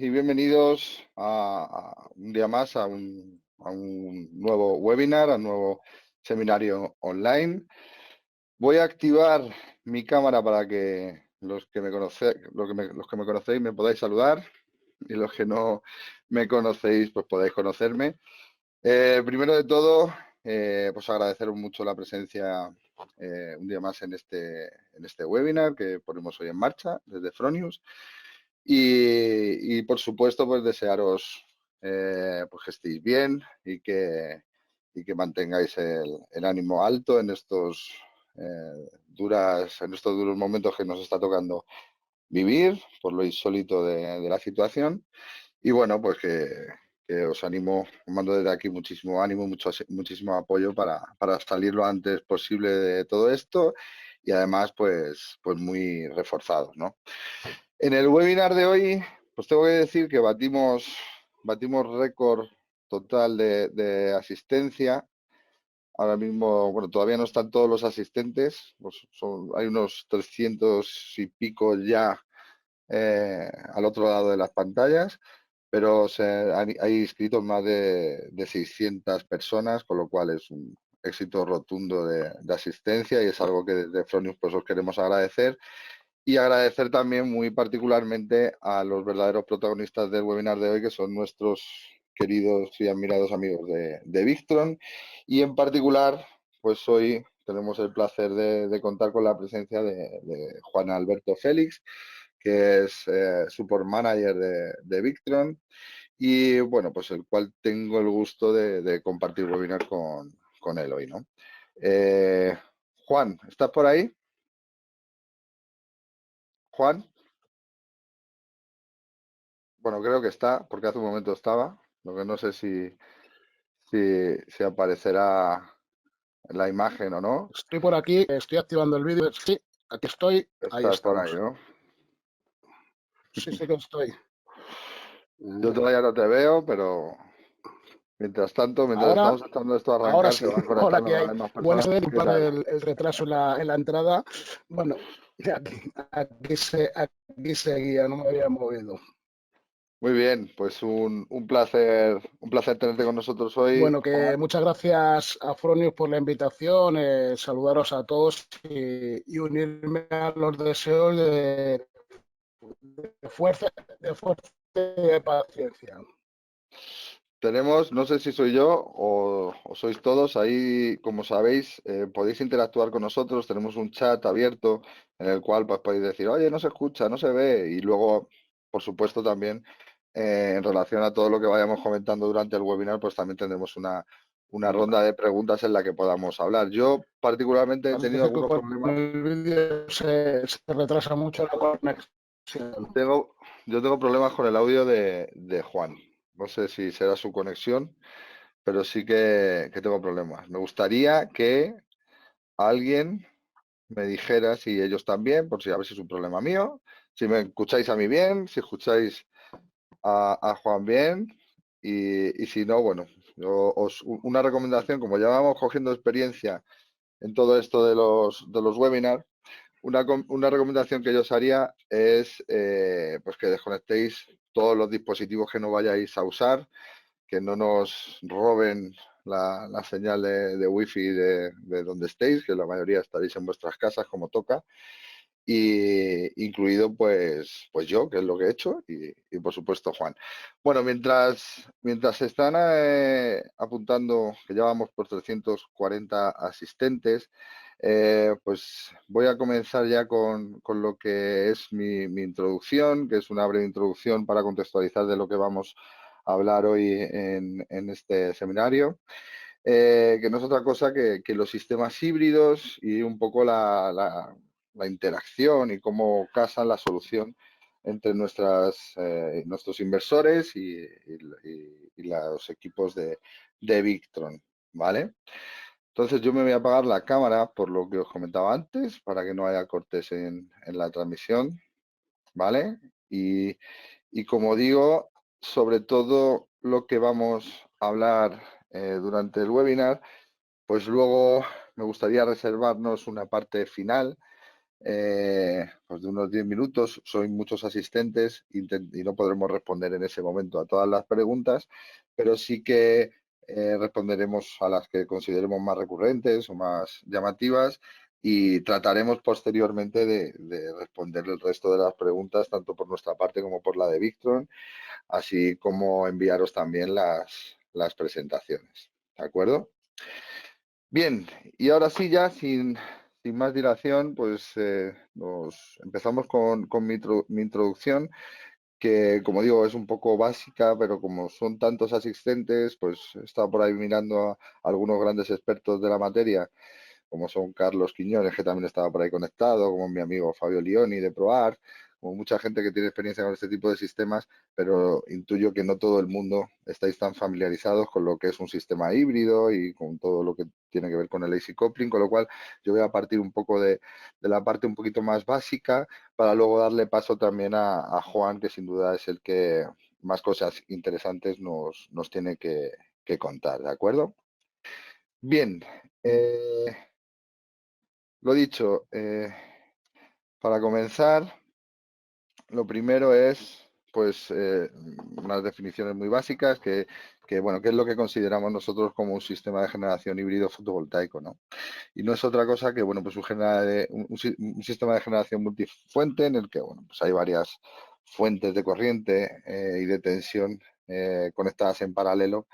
y bienvenidos a un día más a un nuevo webinar, a un nuevo seminario online. Voy a activar mi cámara para que los que me conocéis me podáis saludar y los que no me conocéis pues podáis conocerme. Primero de todo, pues agradeceros mucho la presencia un día más en este webinar que ponemos hoy en marcha desde Fronius. Y por supuesto, pues desearos pues que estéis bien y que mantengáis el ánimo alto en estos duros momentos que nos está tocando vivir por lo insólito de la situación. Y bueno, pues que os animo, os mando desde aquí muchísimo ánimo, muchísimo apoyo para salir lo antes posible de todo esto y además pues muy reforzados, ¿no? En el webinar de hoy, pues tengo que decir que batimos récord total de asistencia. Ahora mismo, bueno, todavía no están todos los asistentes, pues hay unos 300 y pico ya al otro lado de las pantallas, pero hay inscritos más de 600 personas, con lo cual es un éxito rotundo de asistencia y es algo que desde Fronius pues os queremos agradecer. Y agradecer también muy particularmente a los verdaderos protagonistas del webinar de hoy, que son nuestros queridos y admirados amigos de Victron. Y en particular, pues hoy tenemos el placer de contar con la presencia de Juan Alberto Félix, que es support manager de Victron. Y bueno, pues el cual tengo el gusto de compartir webinar con él hoy, ¿no? Juan, ¿estás por ahí? Juan. Bueno, creo que está, porque hace un momento estaba. Lo que no sé si aparecerá en la imagen o no. Estoy por aquí, estoy activando el vídeo. Sí, aquí estoy, ahí Estás por ahí, estamos. ¿no? Sí, sí que estoy. Yo todavía no te veo, pero mientras tanto, mientras Ahora, estamos echando esto a ahora arrancar, se sí. van Hola, conectando ¿qué cada hay? vez más Buenas personas. tardes, ¿Qué disculpad tal? el retraso en la entrada. Bueno, aquí seguía, no me había movido. Muy bien, pues un placer tenerte con nosotros hoy, Bueno, que Juan. muchas gracias a Fronius por la invitación, saludaros a todos y unirme a los deseos de fuerza, y de paciencia. Tenemos, no sé si soy yo o sois todos, ahí, como sabéis, podéis interactuar con nosotros, tenemos un chat abierto en el cual pues, podéis decir, oye, no se escucha, no se ve, y luego, por supuesto, también en relación a todo lo que vayamos comentando durante el webinar, pues también tendremos una ronda de preguntas en la que podamos hablar. Yo particularmente he tenido Parece que algunos con problemas. el vídeo se retrasa mucho la conexión. Yo tengo problemas con el audio de Juan. No sé si será su conexión, pero sí que tengo problemas. Me gustaría que alguien me dijera si ellos también, por si a ver si es un problema mío, si me escucháis a mí bien, si escucháis a Juan bien, y si no, bueno, una recomendación, como ya vamos cogiendo experiencia en todo esto de los webinars, una recomendación que yo os haría es pues que desconectéis todos los dispositivos que no vayáis a usar, que no nos roben la señal de wifi de donde estéis, que la mayoría estaréis en vuestras casas como toca, y incluido pues yo, que es lo que he hecho, y por supuesto Juan. Bueno, mientras se están apuntando, que ya vamos por 340 asistentes, pues voy a comenzar ya con lo que es mi introducción, que es una breve introducción para contextualizar de lo que vamos a hablar hoy en este seminario. Que no es otra cosa que los sistemas híbridos y un poco la interacción y cómo casan la solución entre nuestros inversores y los equipos de Victron, ¿vale? Entonces yo me voy a apagar la cámara por lo que os comentaba antes, para que no haya cortes en la transmisión, ¿vale? Y como digo, sobre todo lo que vamos a hablar durante el webinar, pues luego me gustaría reservarnos una parte final pues de unos 10 minutos. Soy muchos asistentes y no podremos responder en ese momento a todas las preguntas, pero sí que responderemos a las que consideremos más recurrentes o más llamativas y trataremos posteriormente de responder el resto de las preguntas, tanto por nuestra parte como por la de Victron, así como enviaros también las presentaciones. ¿De acuerdo? Bien, y ahora sí, ya sin más dilación, pues nos empezamos con mi introducción, que como digo es un poco básica, pero como son tantos asistentes, pues he estado por ahí mirando a algunos grandes expertos de la materia, como son Carlos Quiñones, que también estaba por ahí conectado, como mi amigo Fabio Lioni de ProArt, como mucha gente que tiene experiencia con este tipo de sistemas, pero intuyo que no todo el mundo estáis tan familiarizados con lo que es un sistema híbrido y con todo lo que tiene que ver con el AC coupling, con lo cual yo voy a partir un poco de la parte un poquito más básica para luego darle paso también a Juan, que sin duda es el que más cosas interesantes nos tiene que contar, ¿de acuerdo? Bien, lo dicho, para comenzar, lo primero es, pues, unas definiciones muy básicas bueno, ¿qué es lo que consideramos nosotros como un sistema de generación híbrido fotovoltaico, ¿no? Y no es otra cosa que, bueno, pues un sistema de generación multifuente en el que, bueno, pues hay varias fuentes de corriente y de tensión conectadas en paralelo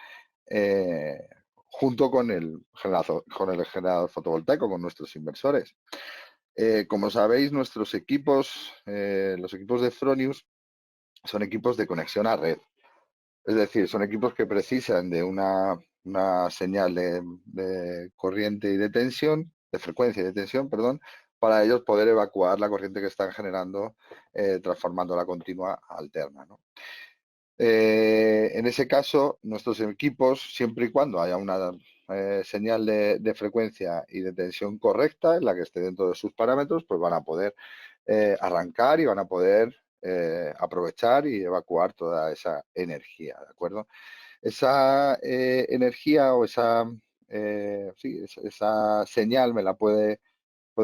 eh, junto con el generador fotovoltaico, con nuestros inversores. Como sabéis, nuestros equipos, los equipos de Fronius, son equipos de conexión a red. Es decir, son equipos que precisan de una señal de corriente y de tensión, de frecuencia y de tensión, perdón, para ellos poder evacuar la corriente que están generando, transformando la continua a alterna, ¿no? En ese caso, nuestros equipos, siempre y cuando haya una señal de frecuencia y de tensión correcta, en la que esté dentro de sus parámetros, pues van a poder arrancar y van a poder aprovechar y evacuar toda esa energía, ¿de acuerdo? Esa energía o sí, esa señal me la puede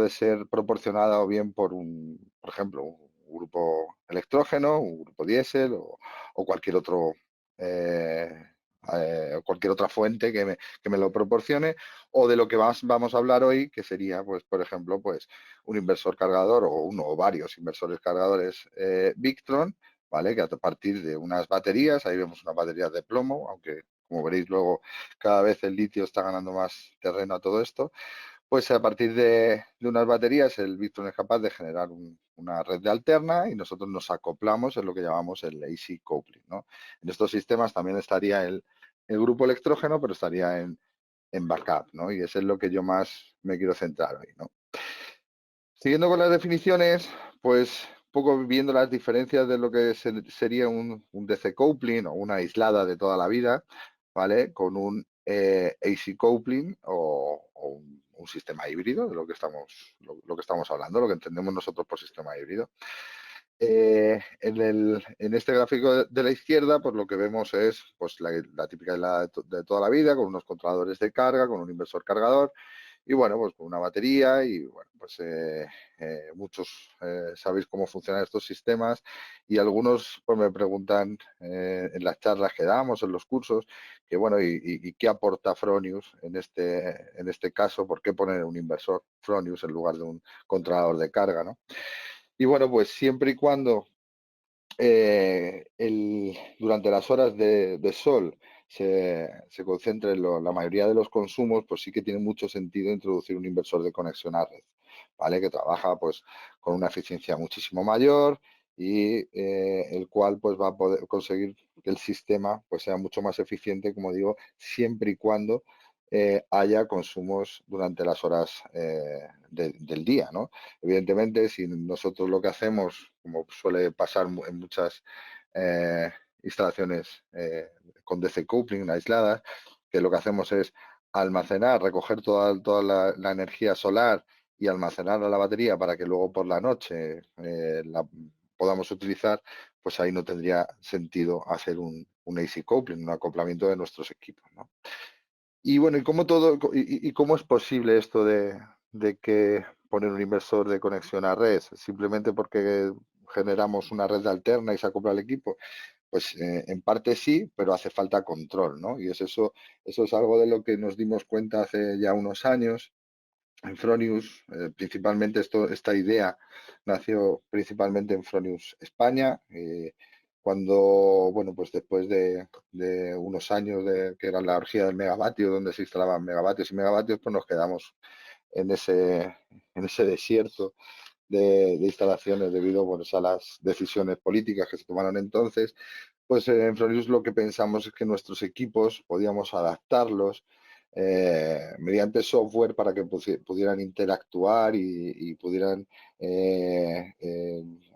ser proporcionada o bien por ejemplo, un grupo electrógeno, un grupo diésel o cualquier otro eh, cualquier otra fuente que me lo proporcione, o de lo que vamos a hablar hoy, que sería, pues, por ejemplo, pues, un inversor cargador o uno o varios inversores cargadores Victron, ¿vale? Que a partir de unas baterías, ahí vemos unas baterías de plomo, aunque como veréis luego cada vez el litio está ganando más terreno a todo esto, pues a partir de unas baterías el Victron es capaz de generar una red de alterna y nosotros nos acoplamos en lo que llamamos el AC coupling, ¿no? En estos sistemas también estaría el grupo electrógeno, pero estaría en backup, ¿no? Y eso es lo que yo más me quiero centrar hoy, ¿no? Siguiendo con las definiciones, pues un poco viendo las diferencias de lo que sería un DC coupling o una aislada de toda la vida, ¿vale? Con un AC coupling o un sistema híbrido, de lo que estamos hablando, lo que entendemos nosotros por sistema híbrido. En este gráfico de la izquierda, pues lo que vemos es pues, la típica aislada de toda la vida, con unos controladores de carga, con un inversor cargador, y bueno, pues con una batería y bueno, pues muchos sabéis cómo funcionan estos sistemas y algunos pues me preguntan en las charlas que damos, en los cursos, que bueno, y qué aporta Fronius en este caso, por qué poner un inversor Fronius en lugar de un controlador de carga, ¿no? Y bueno, pues siempre y cuando durante las horas de sol se concentra en la mayoría de los consumos, pues sí que tiene mucho sentido introducir un inversor de conexión a red, ¿vale? Que trabaja pues con una eficiencia muchísimo mayor y el cual pues va a poder conseguir que el sistema pues sea mucho más eficiente, como digo, siempre y cuando haya consumos durante las horas del día, ¿no? Evidentemente, si nosotros lo que hacemos, como suele pasar en muchas eh, instalaciones con DC coupling aisladas, que lo que hacemos es almacenar, recoger toda la energía solar y almacenarla en la batería para que luego por la noche la podamos utilizar, pues ahí no tendría sentido hacer un AC coupling, un acoplamiento de nuestros equipos, ¿no? Y bueno, ¿y cómo es posible esto de que poner un inversor de conexión a red simplemente porque generamos una red alterna y se acopla al equipo. Pues en parte sí, pero hace falta control, ¿no? Y eso es algo de lo que nos dimos cuenta hace ya unos años en Fronius. Principalmente esta idea nació principalmente en Fronius España, cuando, bueno, pues después de unos años de que era la orgía del megavatio, donde se instalaban megavatios y megavatios, pues nos quedamos en ese desierto de instalaciones debido, bueno, a las decisiones políticas que se tomaron entonces. Pues en Fronius lo que pensamos es que nuestros equipos podíamos adaptarlos mediante software para que pudieran interactuar y pudieran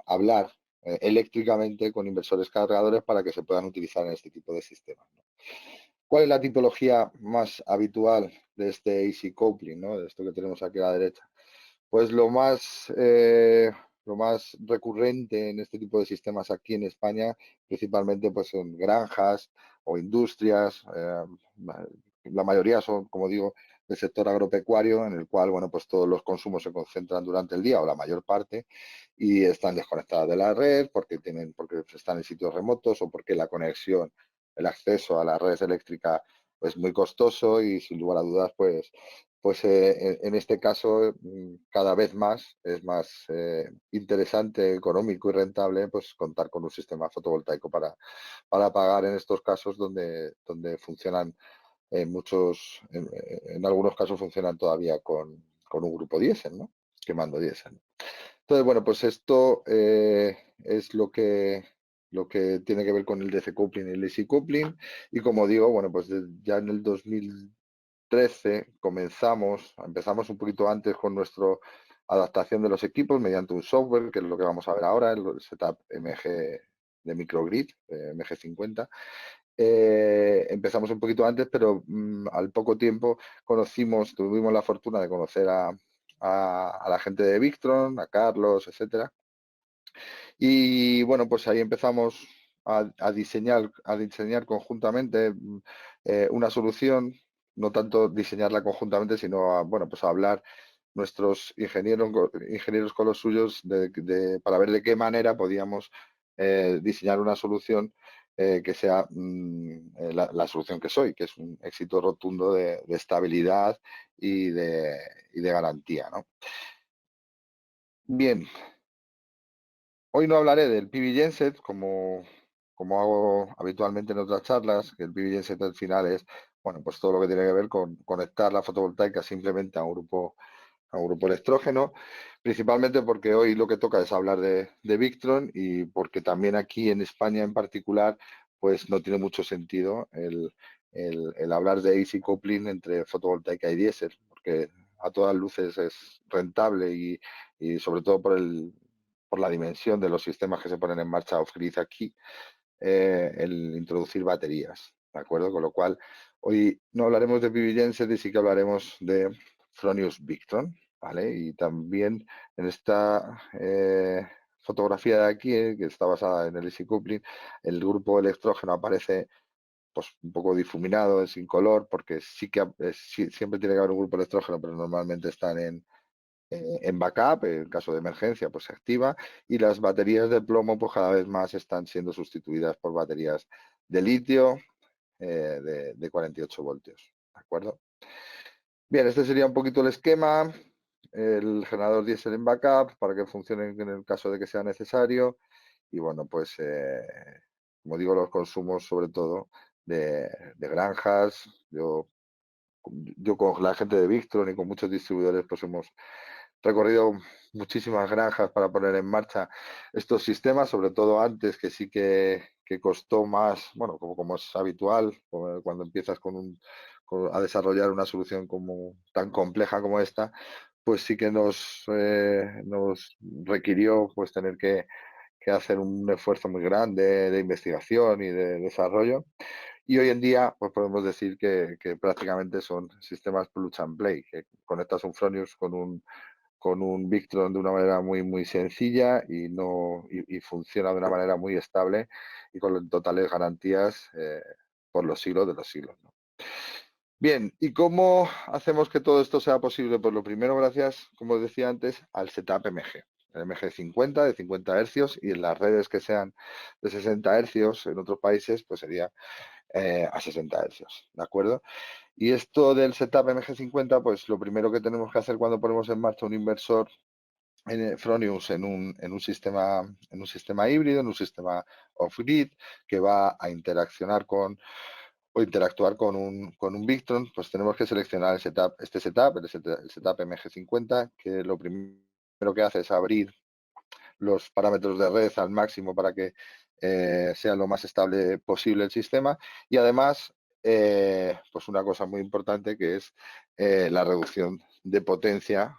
hablar eléctricamente con inversores cargadores para que se puedan utilizar en este tipo de sistemas, ¿no? ¿Cuál es la tipología más habitual de este easy coupling, ¿no? De esto que tenemos aquí a la derecha? Pues lo más recurrente en este tipo de sistemas aquí en España, principalmente pues son granjas o industrias. La mayoría son, como digo, del sector agropecuario, en el cual, bueno, pues todos los consumos se concentran durante el día o la mayor parte y están desconectadas de la red porque están en sitios remotos o porque la conexión, el acceso a la red eléctrica es muy costoso y sin lugar a dudas, pues en este caso cada vez más es más interesante, económico y rentable pues contar con un sistema fotovoltaico para pagar en estos casos donde funcionan en algunos casos funcionan todavía con un grupo diésel, ¿no? Quemando diésel. Entonces, bueno, pues esto es lo que tiene que ver con el DC coupling y el AC coupling. Y como digo, bueno, pues ya en el 2013 empezamos un poquito antes con nuestra adaptación de los equipos mediante un software, que es lo que vamos a ver ahora, el setup MG de microgrid, MG50. Empezamos un poquito antes, pero al poco tiempo tuvimos la fortuna de conocer a la gente de Victron, a Carlos, etcétera. Y bueno, pues ahí empezamos a diseñar conjuntamente una solución, no tanto diseñarla conjuntamente, sino bueno, pues a hablar nuestros ingenieros con los suyos para ver de qué manera podíamos diseñar una solución que sea la solución que soy, que es un éxito rotundo de estabilidad y de garantía, ¿no? Bien, hoy no hablaré del PV Genset como hago habitualmente en otras charlas, que el PV Genset al final es, bueno, pues todo lo que tiene que ver con conectar la fotovoltaica simplemente a un grupo electrógeno, principalmente porque hoy lo que toca es hablar de Victron y porque también aquí en España en particular, pues no tiene mucho sentido el hablar de easy coupling entre fotovoltaica y diésel, porque a todas luces es rentable y sobre todo por la dimensión de los sistemas que se ponen en marcha off-grid aquí, el introducir baterías, ¿de acuerdo? Con lo cual, hoy no hablaremos de PV Genset y sí que hablaremos de Fronius Victron, ¿vale? Y también en esta fotografía de aquí, que está basada en el easy coupling, el grupo electrógeno aparece pues un poco difuminado, sin color, porque sí que siempre tiene que haber un grupo electrógeno, pero normalmente están en backup, en caso de emergencia, pues se activa y las baterías de plomo pues cada vez más están siendo sustituidas por baterías de litio de 48 voltios, ¿de acuerdo? Bien, este sería un poquito el esquema, el generador diésel en backup para que funcione en el caso de que sea necesario y bueno, pues como digo, los consumos sobre todo de granjas. Yo con la gente de Victron y con muchos distribuidores pues hemos recorrido muchísimas granjas para poner en marcha estos sistemas, sobre todo antes que sí que costó más, bueno, como es habitual, cuando empiezas a desarrollar una solución como tan compleja como esta, pues sí que nos requirió pues tener que hacer un esfuerzo muy grande de investigación y de desarrollo. Y hoy en día, pues podemos decir que prácticamente son sistemas plug and play, que conectas un Fronius con un Victron de una manera muy, muy sencilla y funciona de una manera muy estable y con totales garantías por los siglos de los siglos, ¿no? Bien, ¿y cómo hacemos que todo esto sea posible? Pues lo primero, gracias, como os decía antes, al setup MG. El MG50 de 50 hercios y en las redes que sean de 60 hercios en otros países, pues sería a 60 hercios, ¿de acuerdo? Y esto del setup MG50, pues lo primero que tenemos que hacer cuando ponemos en marcha un inversor en Fronius en un sistema híbrido, en un sistema off-grid, que va a interaccionar con o interactuar con un Victron, pues tenemos que seleccionar este setup, el setup MG50, que lo primero que hace es abrir los parámetros de red al máximo para que sea lo más estable posible el sistema y además pues una cosa muy importante que es la reducción de potencia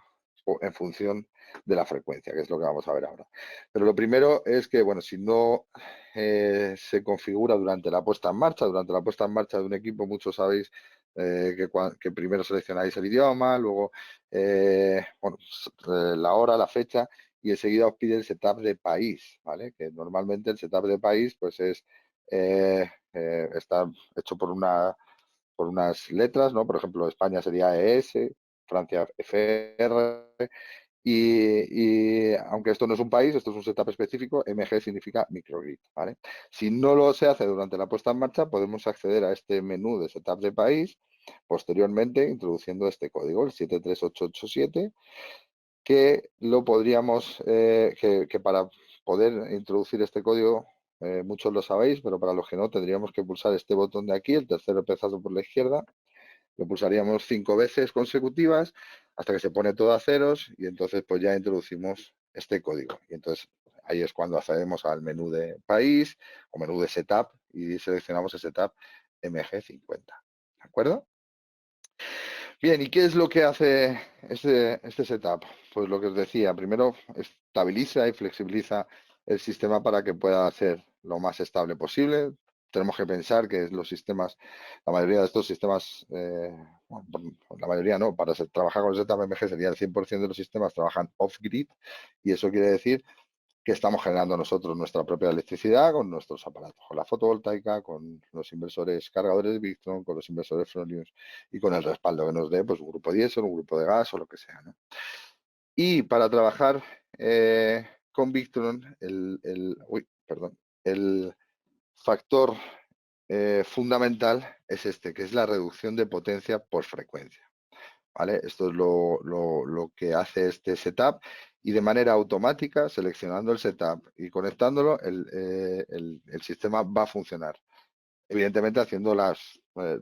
en función de la frecuencia, que es lo que vamos a ver ahora. Pero lo primero es que, bueno, si no se configura durante la puesta en marcha de un equipo, muchos sabéis que primero seleccionáis el idioma, luego bueno, la hora, la fecha, y enseguida os pide el setup de país, ¿vale? Que normalmente el setup de país pues está hecho por unas letras, ¿no? Por ejemplo, España sería ES, Francia FR, y aunque esto no es un país, esto es un setup específico, MG significa microgrid, ¿vale? Si no lo se hace durante la puesta en marcha, podemos acceder a este menú de setup de país posteriormente introduciendo este código, el 73887, que lo podríamos, que para poder introducir este código, muchos lo sabéis, pero para los que no, tendríamos que pulsar este botón de aquí, el tercero empezado por la izquierda, lo pulsaríamos 5 veces consecutivas hasta que se pone todo a ceros y entonces pues ya introducimos este código. Y entonces ahí es cuando accedemos al menú de país o menú de setup y seleccionamos el setup MG50. ¿De acuerdo? Bien, ¿y qué es lo que hace este setup? Pues lo que os decía, primero estabiliza y flexibiliza el sistema para que pueda ser lo más estable posible. Tenemos que pensar que los sistemas, la mayoría de estos sistemas, bueno, la mayoría no, para trabajar con el setup MG sería el 100% de los sistemas trabajan off-grid y eso quiere decir que estamos generando nosotros nuestra propia electricidad con nuestros aparatos, con la fotovoltaica, con los inversores cargadores de Victron, con los inversores Fronius y con el respaldo que nos dé pues, un grupo diésel, un grupo de gas o lo que sea, ¿no? Y para trabajar con Victron, el factor fundamental es este, que es la reducción de potencia por frecuencia. ¿Vale? Esto es lo que hace este setup y de manera automática, seleccionando el setup y conectándolo, el sistema va a funcionar. Evidentemente haciendo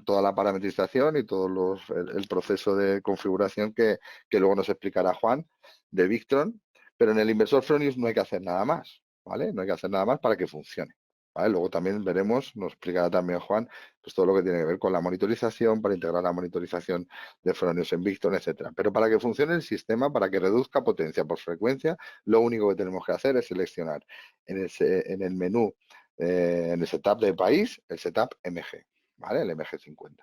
toda la parametrización y el proceso de configuración que luego nos explicará Juan de Victron, pero en el inversor Fronius no hay que hacer nada más, ¿vale? No hay que hacer nada más para que funcione. ¿Vale? Luego también veremos, nos explicará también Juan, pues todo lo que tiene que ver con la monitorización, para integrar la monitorización de Fronius en Victron, etcétera. Pero para que funcione el sistema, para que reduzca potencia por frecuencia, lo único que tenemos que hacer es seleccionar en el menú, en el setup de país, el setup MG, ¿vale? El MG50.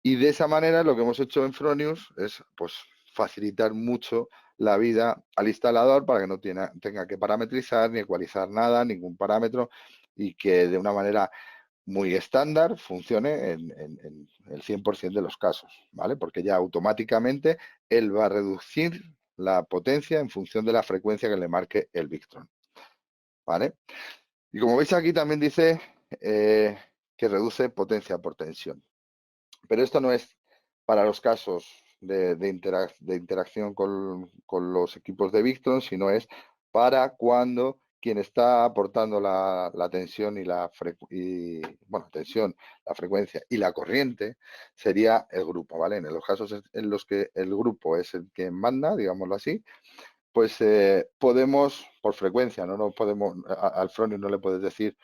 Y de esa manera lo que hemos hecho en Fronius es pues facilitar mucho la vida al instalador para que no tenga que parametrizar ni ecualizar nada, ningún parámetro y que de una manera muy estándar funcione en el 100% de los casos, ¿vale? Porque ya automáticamente él va a reducir la potencia en función de la frecuencia que le marque el Victron, ¿vale? Y como veis aquí también dice que reduce potencia por tensión. Pero esto no es para los casos de interacción con los equipos de Victron, sino es para cuando quien está aportando la tensión bueno, tensión, la frecuencia y la corriente sería el grupo, ¿vale? En los casos en los que el grupo es el que manda, digámoslo así, pues podemos, por frecuencia, no podemos, al Fronius no le puedes decir,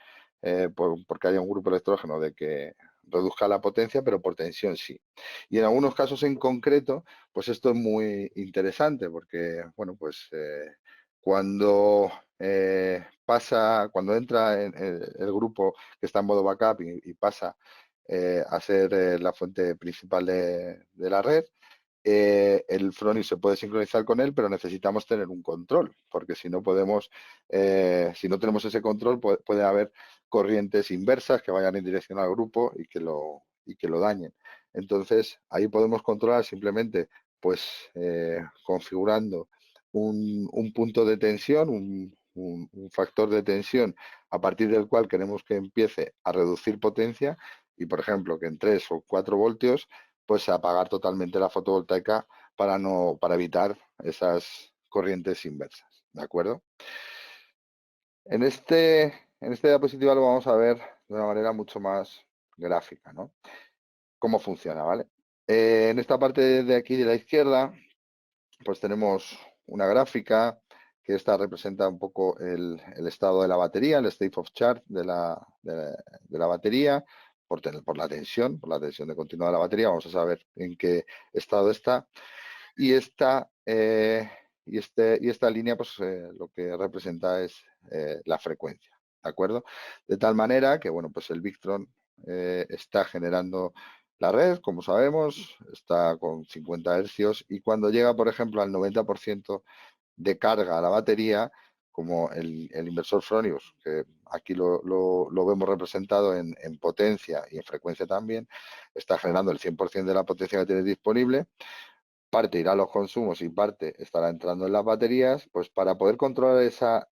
porque haya un grupo electrógeno, de que reduzca la potencia, pero por tensión sí. Y en algunos casos en concreto, pues esto es muy interesante, porque, bueno, pues cuando cuando entra en el grupo que está en modo backup y pasa a ser la fuente principal de la red, el Fronius se puede sincronizar con él, pero necesitamos tener un control, porque si no podemos, si no tenemos ese control, puede haber corrientes inversas que vayan en dirección al grupo y que lo dañen. Entonces, ahí podemos controlar simplemente, pues, configurando un punto de tensión, un factor de tensión a partir del cual queremos que empiece a reducir potencia y, por ejemplo, que en 3 o 4 voltios, pues apagar totalmente la fotovoltaica para evitar esas corrientes inversas, ¿de acuerdo? En esta diapositiva lo vamos a ver de una manera mucho más gráfica, ¿no? Cómo funciona, ¿vale? En esta parte de aquí de la izquierda, pues tenemos una gráfica que esta representa un poco el estado de la batería, el state of charge de la batería, por la tensión de continuo de la batería. Vamos a saber en qué estado está. Y esta línea, pues lo que representa es la frecuencia, ¿de acuerdo? De tal manera que, bueno, pues el Victron está generando la red, como sabemos, está con 50 hercios y cuando llega, por ejemplo, al 90% de carga a la batería, como el inversor Fronius, que aquí lo vemos representado en potencia y en frecuencia también, está generando el 100% de la potencia que tiene disponible. Parte irá a los consumos y parte estará entrando en las baterías, pues para poder controlar esa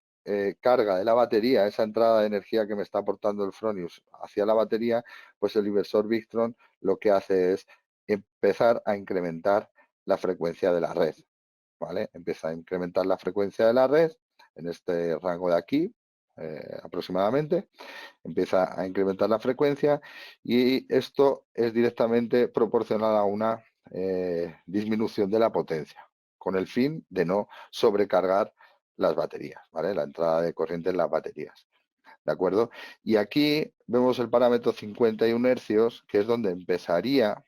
carga de la batería, esa entrada de energía que me está aportando el Fronius hacia la batería, pues el inversor Victron lo que hace es empezar a incrementar la frecuencia de la red, ¿vale? Empieza a incrementar la frecuencia de la red en este rango de aquí, aproximadamente, empieza a incrementar la frecuencia y esto es directamente proporcional a una disminución de la potencia, con el fin de no sobrecargar las baterías, ¿vale? La entrada de corriente en las baterías, ¿de acuerdo? Y aquí vemos el parámetro 51 hercios, que es donde empezaría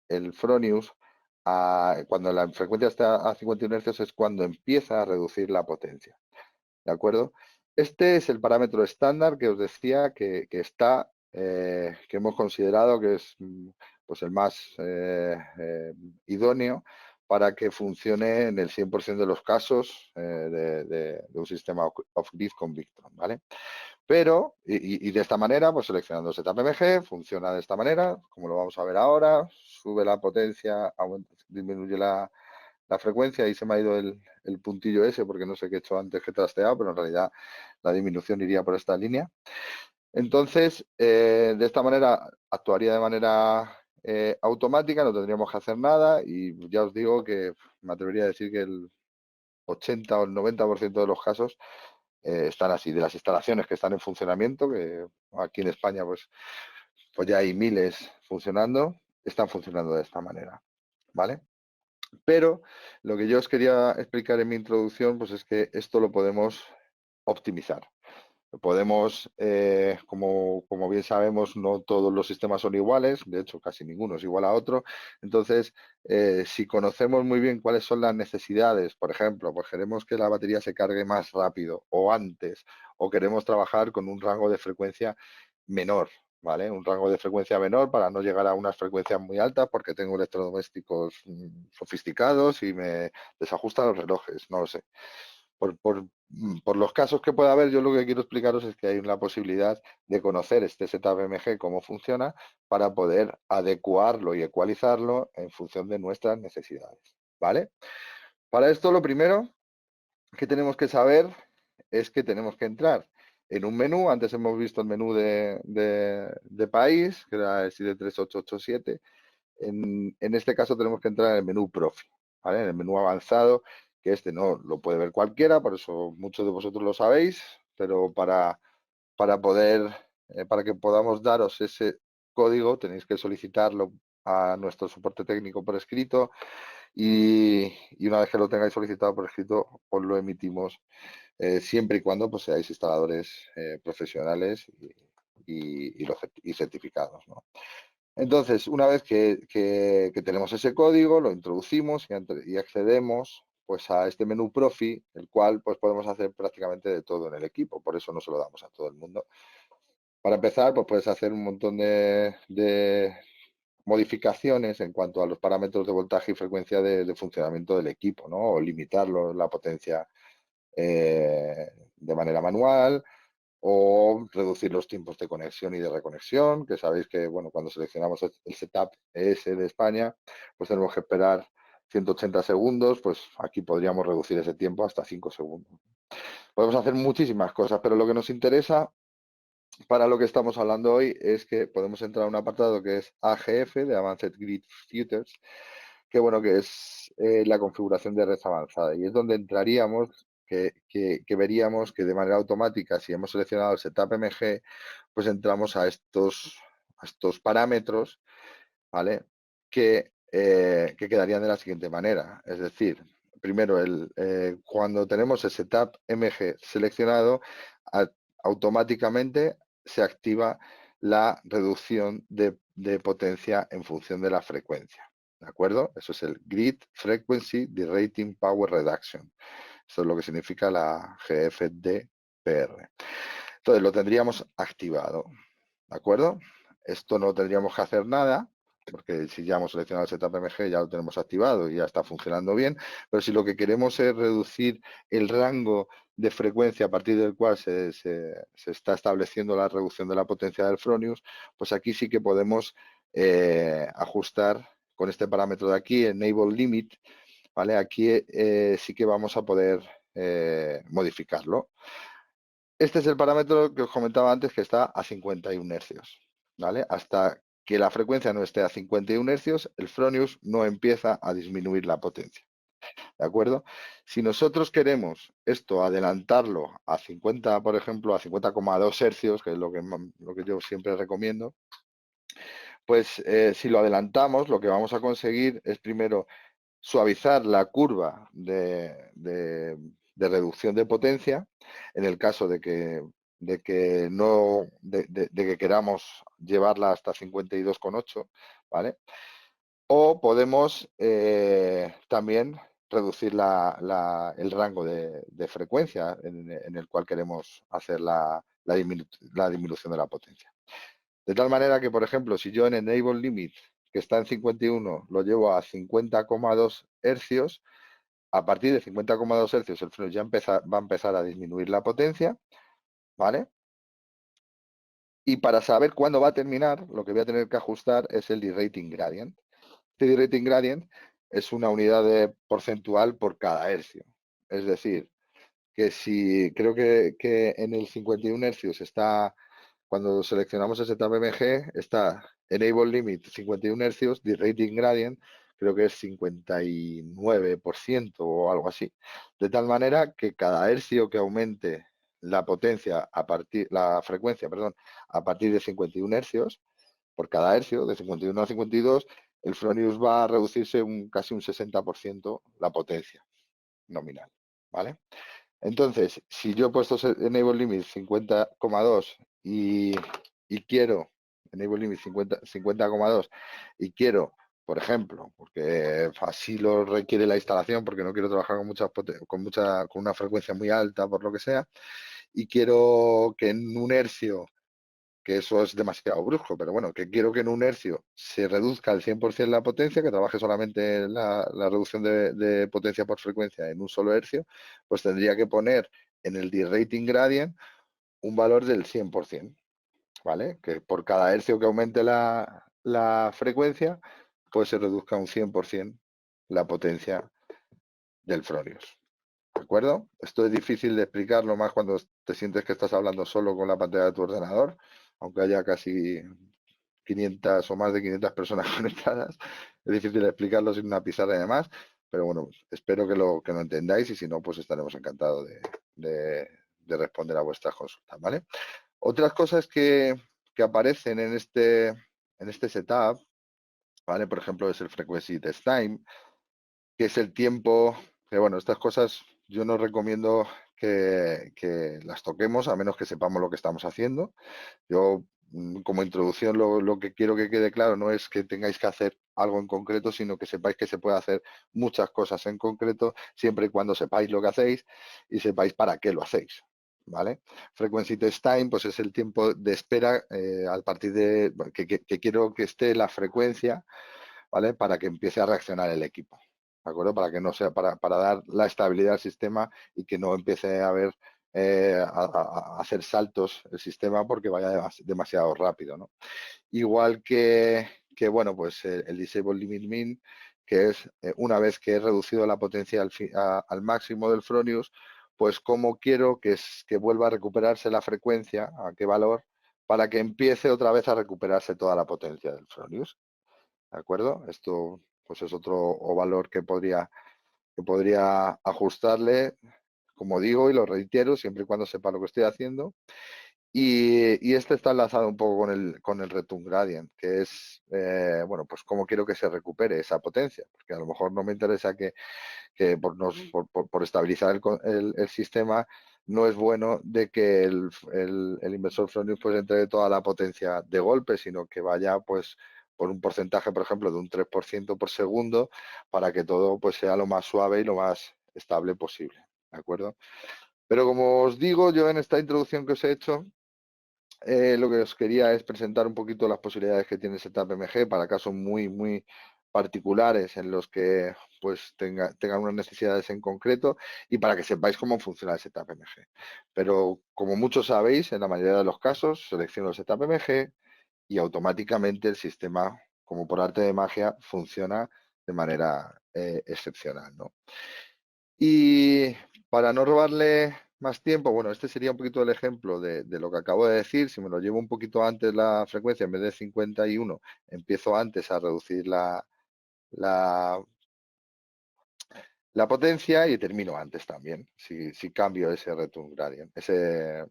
el Fronius, cuando la frecuencia está a 51 hercios, es cuando empieza a reducir la potencia. ¿De acuerdo? Este es el parámetro estándar que os decía que hemos considerado que es pues el más idóneo para que funcione en el 100% de los casos de un sistema off-grid con Victron, ¿vale? Pero, y de esta manera, pues seleccionando ZPMG, funciona de esta manera, como lo vamos a ver ahora, sube la potencia, disminuye la frecuencia y se me ha ido el puntillo ese porque no sé qué he hecho antes que he trasteado, pero en realidad la disminución iría por esta línea. Entonces, de esta manera actuaría de manera automática, no tendríamos que hacer nada y ya os digo que me atrevería a decir que el 80 o el 90% de los casos están así, de las instalaciones que están en funcionamiento, que aquí en España pues ya hay miles funcionando, están funcionando de esta manera, ¿vale? Pero lo que yo os quería explicar en mi introducción, pues es que esto lo podemos optimizar. Podemos, como bien sabemos, no todos los sistemas son iguales, de hecho casi ninguno es igual a otro. Entonces, si conocemos muy bien cuáles son las necesidades, por ejemplo, pues queremos que la batería se cargue más rápido o antes, o queremos trabajar con un rango de frecuencia menor, ¿vale? Un rango de frecuencia menor para no llegar a unas frecuencias muy altas porque tengo electrodomésticos sofisticados y me desajustan los relojes, no lo sé. Por los casos que pueda haber, yo lo que quiero explicaros es que hay la posibilidad de conocer este ZBMG, cómo funciona, para poder adecuarlo y ecualizarlo en función de nuestras necesidades, ¿vale? Para esto, lo primero que tenemos que saber es que tenemos que entrar en un menú. Antes hemos visto el menú de país, que era el 73887. En este caso tenemos que entrar en el menú Profi, ¿vale? En el menú avanzado, que este no lo puede ver cualquiera, por eso muchos de vosotros lo sabéis, pero para que podamos daros ese código tenéis que solicitarlo a nuestro soporte técnico por escrito y una vez que lo tengáis solicitado por escrito os lo emitimos siempre y cuando pues, seáis instaladores profesionales y certificados, ¿no? Entonces, una vez que tenemos ese código, lo introducimos y accedemos pues, a este menú Profi, el cual pues, podemos hacer prácticamente de todo en el equipo, por eso no se lo damos a todo el mundo. Para empezar, pues puedes hacer un montón de modificaciones en cuanto a los parámetros de voltaje y frecuencia de funcionamiento del equipo, ¿no? O limitarlo, la potencia de manera manual, o reducir los tiempos de conexión y de reconexión, que sabéis que, bueno, cuando seleccionamos el setup ES de España, pues tenemos que esperar 180 segundos, pues aquí podríamos reducir ese tiempo hasta 5 segundos. Podemos hacer muchísimas cosas, pero lo que nos interesa para lo que estamos hablando hoy es que podemos entrar a un apartado que es AGF, de Advanced Grid Filters, que bueno, que es la configuración de red avanzada, y es donde entraríamos, que veríamos que de manera automática, si hemos seleccionado el setup MG, pues entramos a estos parámetros, ¿vale? Que quedarían de la siguiente manera. Es decir, primero, cuando tenemos el setup MG seleccionado, automáticamente se activa la reducción de potencia en función de la frecuencia. ¿De acuerdo? Eso es el Grid Frequency Derating Power Reduction. Eso es lo que significa la GFDPR. Entonces, lo tendríamos activado. ¿De acuerdo? Esto no tendríamos que hacer nada, porque si ya hemos seleccionado el setup MG ya lo tenemos activado y ya está funcionando bien, pero si lo que queremos es reducir el rango de frecuencia a partir del cual se está estableciendo la reducción de la potencia del Fronius, pues aquí sí que podemos ajustar con este parámetro de aquí, Enable Limit, ¿vale? Aquí sí que vamos a poder modificarlo. Este es el parámetro que os comentaba antes, que está a 51 hercios, ¿vale? Hasta que la frecuencia no esté a 51 hercios, el Fronius no empieza a disminuir la potencia, ¿de acuerdo? Si nosotros queremos esto adelantarlo a 50, por ejemplo, a 50,2 hercios, que es lo que yo siempre recomiendo, pues si lo adelantamos, lo que vamos a conseguir es primero suavizar la curva de reducción de potencia en el caso de que no de que queramos llevarla hasta 52,8, ¿vale? O podemos también reducir el rango de frecuencia en el cual queremos hacer la disminución de la potencia. De tal manera que, por ejemplo, si yo en Enable Limit, que está en 51, lo llevo a 50,2 hercios, a partir de 50,2 hercios el freno ya va a empezar a disminuir la potencia, ¿vale? Y para saber cuándo va a terminar, lo que voy a tener que ajustar es el derating gradient. Este derating gradient es una unidad porcentual por cada hercio. Es decir, que si creo que en el 51 hercios está, cuando seleccionamos ese tab MG, está Enable Limit 51 hercios, derating gradient creo que es 59% o algo así. De tal manera que cada hercio que aumente la potencia la frecuencia, perdón, a partir de 51 hercios, por cada hercio, de 51 a 52, el Fronius va a reducirse casi un 60% la potencia nominal, ¿vale? Entonces, si yo he puesto Enable Limit 50,2 y quiero, Enable Limit 50,2 y quiero, por ejemplo, porque así lo requiere la instalación, porque no quiero trabajar con una frecuencia muy alta, por lo que sea, y quiero que en un hercio, que eso es demasiado brusco, pero bueno, que quiero que en un hercio se reduzca al 100% la potencia, que trabaje solamente la reducción de potencia por frecuencia en un solo hercio, pues tendría que poner en el derating gradient un valor del 100%, ¿vale? Que por cada hercio que aumente la frecuencia, pues se reduzca un 100% la potencia del Fronius. ¿De acuerdo? Esto es difícil de explicarlo más cuando te sientes que estás hablando solo con la pantalla de tu ordenador, aunque haya casi 500 o más de 500 personas conectadas. Es difícil de explicarlo sin una pizarra y demás, pero bueno, espero que lo entendáis, y si no, pues estaremos encantados de responder a vuestras consultas, ¿vale? Otras cosas que aparecen en este setup, ¿vale? Por ejemplo, es el Frequency Test Time, que es el tiempo, que bueno, estas cosas yo no recomiendo que las toquemos a menos que sepamos lo que estamos haciendo. Yo, como introducción, lo que quiero que quede claro no es que tengáis que hacer algo en concreto, sino que sepáis que se puede hacer muchas cosas en concreto, siempre y cuando sepáis lo que hacéis y sepáis para qué lo hacéis, ¿vale? Frequency Test Time, pues es el tiempo de espera a partir de que quiero que esté la frecuencia, ¿vale? Para que empiece a reaccionar el equipo, ¿de acuerdo? Para que no sea, para dar la estabilidad al sistema y que no empiece a haber a hacer saltos el sistema porque vaya demasiado rápido, ¿no? Igual que bueno, pues el Disable Limit Min, que es una vez que he reducido la potencia al máximo del Fronius, pues cómo quiero que vuelva a recuperarse la frecuencia, a qué valor, para que empiece otra vez a recuperarse toda la potencia del Fronius. ¿De acuerdo? Esto pues es otro valor que podría ajustarle, como digo y lo reitero, siempre y cuando sepa lo que estoy haciendo. Y este está enlazado un poco con el Return Gradient, que es, bueno, pues cómo quiero que se recupere esa potencia, porque a lo mejor no me interesa que por estabilizar el sistema no es bueno de que el inversor Fronius pues entregue toda la potencia de golpe, sino que vaya pues por un porcentaje, por ejemplo, de un 3% por segundo para que todo pues sea lo más suave y lo más estable posible, ¿de acuerdo? Pero como os digo, yo en esta introducción que os he hecho, lo que os quería es presentar un poquito las posibilidades que tiene Setup MG para casos muy particulares en los que pues tengan unas necesidades en concreto y para que sepáis cómo funciona el Setup MG. Pero como muchos sabéis, en la mayoría de los casos selecciono el Setup MG y automáticamente el sistema, como por arte de magia, funciona de manera excepcional, ¿no? Y para no robarle más tiempo, bueno, este sería un poquito el ejemplo de lo que acabo de decir. Si me lo llevo un poquito antes la frecuencia, en vez de 51, empiezo antes a reducir la, la potencia y termino antes también, si cambio ese return gradient, ese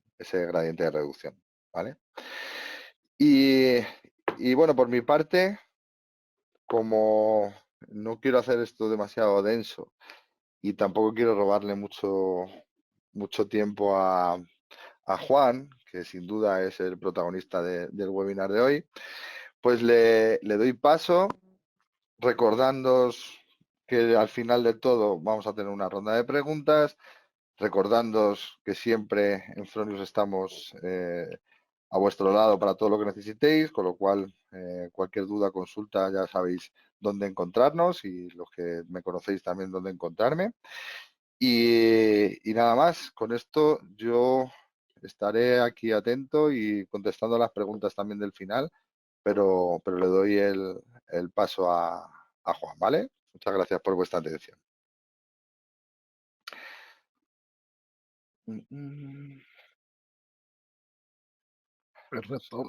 gradiente de reducción, ¿vale? Y bueno, por mi parte, como no quiero hacer esto demasiado denso y tampoco quiero robarle mucho tiempo a Juan, que sin duda es el protagonista del webinar de hoy, pues le doy paso recordándoos que al final de todo vamos a tener una ronda de preguntas, recordándoos que siempre en Fronius estamos a vuestro lado para todo lo que necesitéis, con lo cual cualquier duda, consulta, ya sabéis dónde encontrarnos y los que me conocéis también dónde encontrarme. Y nada más, con esto yo estaré aquí atento y contestando las preguntas también del final, pero le doy el paso a Juan, ¿vale? Muchas gracias por vuestra atención. Perfecto.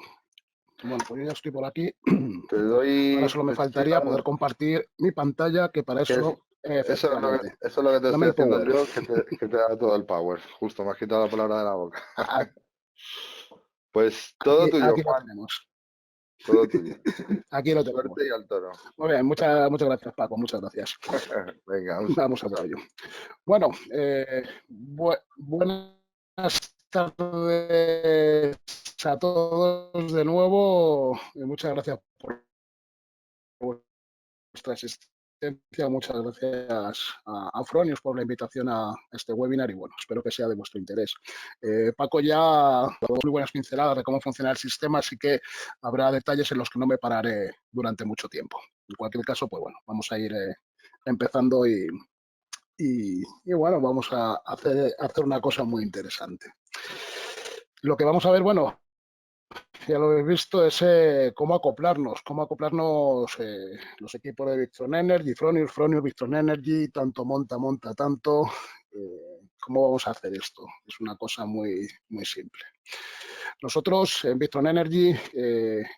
Bueno, pues yo ya estoy por aquí. Te doy, Ahora solo me estoy faltaría poder compartir mi pantalla, que para que eso, efectivamente. eso es lo que te Dame estoy el haciendo power. yo, que te da todo el power. Justo, me has quitado la palabra de la boca. A- Pues todo tuyo, Aquí lo Juan, tenemos. todo tuyo. Aquí lo tenemos. Suerte y al toro. Muy bien, muchas gracias, Paco. Muchas gracias. Venga, un Vamos a saludo. por ello. Bueno, buenas tardes a todos de nuevo. Muchas gracias por vuestra asistencia. Muchas gracias a Fronius por la invitación a este webinar y bueno, espero que sea de vuestro interés. Paco ya ha dado muy buenas pinceladas de cómo funciona el sistema, así que habrá detalles en los que no me pararé durante mucho tiempo. En cualquier caso, pues bueno, vamos a ir empezando y bueno, vamos a hacer una cosa muy interesante. Lo que vamos a ver, bueno, ya lo habéis visto, es cómo acoplarnos los equipos de Victron Energy, Fronius, Victron Energy, tanto monta tanto. ¿Cómo vamos a hacer esto? Es una cosa muy simple. Nosotros en Victron Energy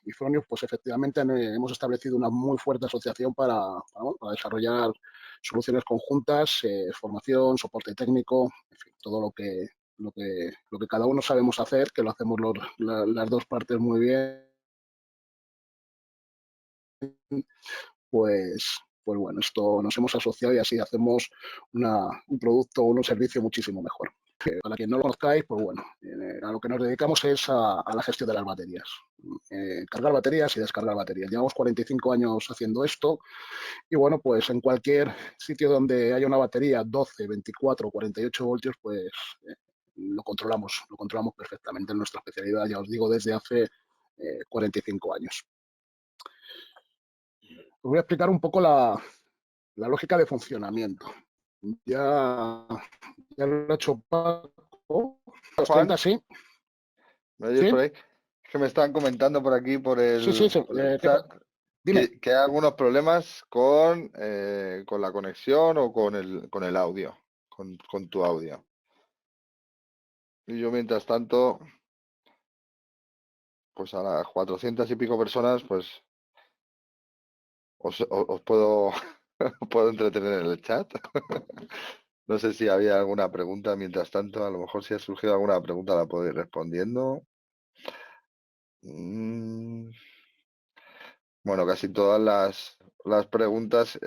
y Fronius, pues efectivamente hemos establecido una muy fuerte asociación para desarrollar soluciones conjuntas, formación, soporte técnico, en fin, todo lo que cada uno sabemos hacer, que lo hacemos las dos partes muy bien, pues bueno, esto nos hemos asociado y así hacemos un producto o un servicio muchísimo mejor. Para quien no lo conozcáis, pues bueno, a lo que nos dedicamos es a la gestión de las baterías. Cargar baterías y descargar baterías. Llevamos 45 años haciendo esto y bueno, pues en cualquier sitio donde haya una batería 12, 24, 48 voltios, pues lo controlamos perfectamente en nuestra especialidad, ya os digo, desde hace 45 años. Os voy a explicar un poco la lógica de funcionamiento. Ya lo ha hecho Paco Juan, 230, sí. ¿me oyes Sí, por ahí? Es que me están comentando por aquí, sí, sí. por el chat, Dime. que hay algunos problemas con la conexión o con el audio, con tu audio. Y yo, mientras tanto, pues a las 400 y pico personas, pues os puedo, puedo entretener en el chat. No sé si había alguna pregunta mientras tanto. A lo mejor si ha surgido alguna pregunta la puedo ir respondiendo. Mm, Bueno, casi todas las preguntas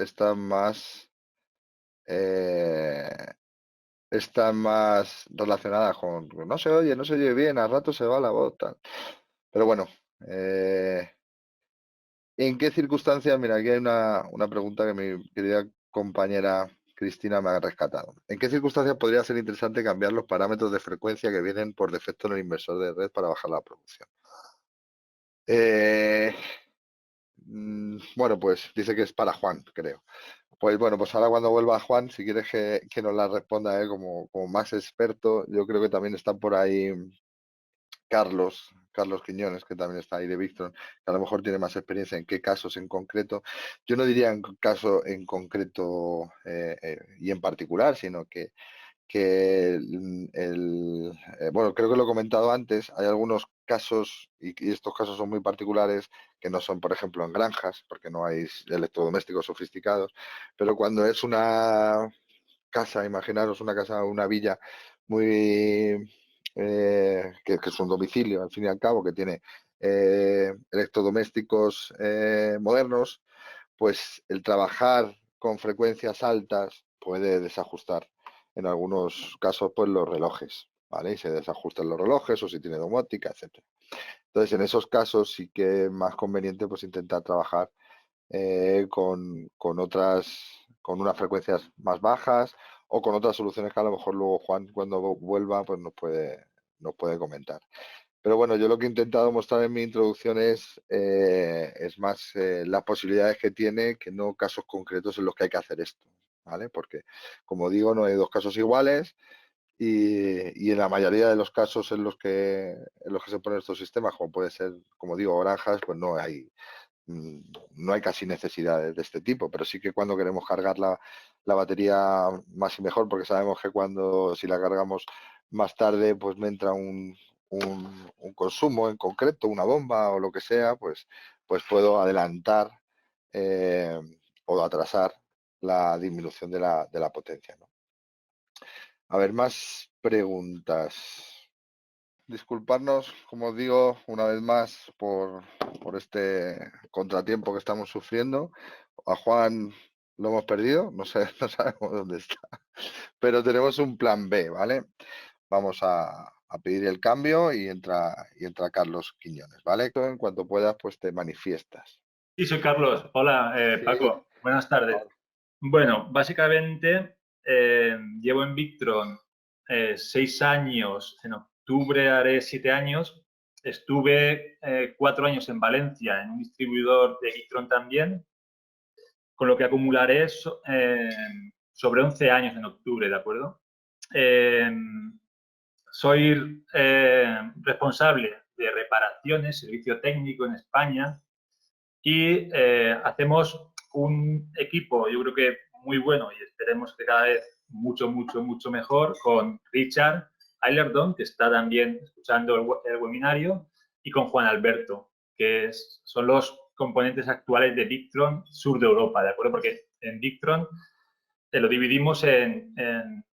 eh, están más relacionadas con no se oye, no se oye bien, al rato se va la voz, tal. Pero bueno, eh, ¿en qué circunstancias? Mira, aquí hay una pregunta que mi querida compañera Cristina me ha rescatado. ¿En qué circunstancias podría ser interesante cambiar los parámetros de frecuencia que vienen por defecto en el inversor de red para bajar la producción? Eh, bueno, pues dice que es para Juan, creo. Pues bueno, pues ahora cuando vuelva Juan, si quieres que nos la responda él como más experto, yo creo que también está por ahí Carlos Quiñones, que también está ahí de Victron, que a lo mejor tiene más experiencia en qué casos en concreto. Yo no diría en caso en concreto y en particular, sino que bueno, creo que lo he comentado antes, hay algunos casos, y estos casos son muy particulares, que no son, por ejemplo, en granjas, porque no hay electrodomésticos sofisticados, pero cuando es una casa, imaginaros una casa, una villa muy, que es un domicilio, al fin y al cabo, que tiene electrodomésticos modernos, pues el trabajar con frecuencias altas puede desajustar en algunos casos pues los relojes, ¿vale? Y se desajustan los relojes o si tiene domótica, etcétera. Entonces, en esos casos sí que es más conveniente pues intentar trabajar con unas frecuencias más bajas o con otras soluciones que a lo mejor luego Juan cuando vuelva pues nos puede comentar. Pero bueno, yo lo que he intentado mostrar en mi introducción es más las posibilidades que tiene que no casos concretos en los que hay que hacer esto, ¿vale? Porque, como digo, no hay dos casos iguales y en la mayoría de los casos en los que se ponen estos sistemas, como puede ser, como digo, granjas, pues no hay casi necesidades de este tipo, pero sí que cuando queremos cargar la batería más y mejor, porque sabemos que si la cargamos más tarde, pues me entra un consumo en concreto, una bomba o lo que sea, pues puedo adelantar eh, o atrasar la disminución de la potencia, ¿no? A ver, más preguntas. Disculparnos, como os digo, una vez más por este contratiempo que estamos sufriendo. A Juan lo hemos perdido, no sé, no sabemos dónde está, pero tenemos un plan B, ¿vale? Vamos a pedir el cambio y entra Carlos Quiñones, ¿vale? En cuanto puedas, pues te manifiestas. Sí, soy Carlos. Hola, Sí, Paco. Buenas tardes. Bueno, básicamente llevo en Victron 6 años. En octubre haré 7 años. Estuve 4 años en Valencia, en un distribuidor de Victron también, con lo que acumularé sobre 11 años en octubre, ¿de acuerdo? Soy responsable de reparaciones, servicio técnico en España, y hacemos un equipo, yo creo que muy bueno y esperemos que cada vez mucho, mucho, mucho mejor, con Richard Eilerdon, que está también escuchando el webinario, y con Juan Alberto, que son los componentes actuales de Victron sur de Europa, ¿de acuerdo? Porque en Victron lo dividimos en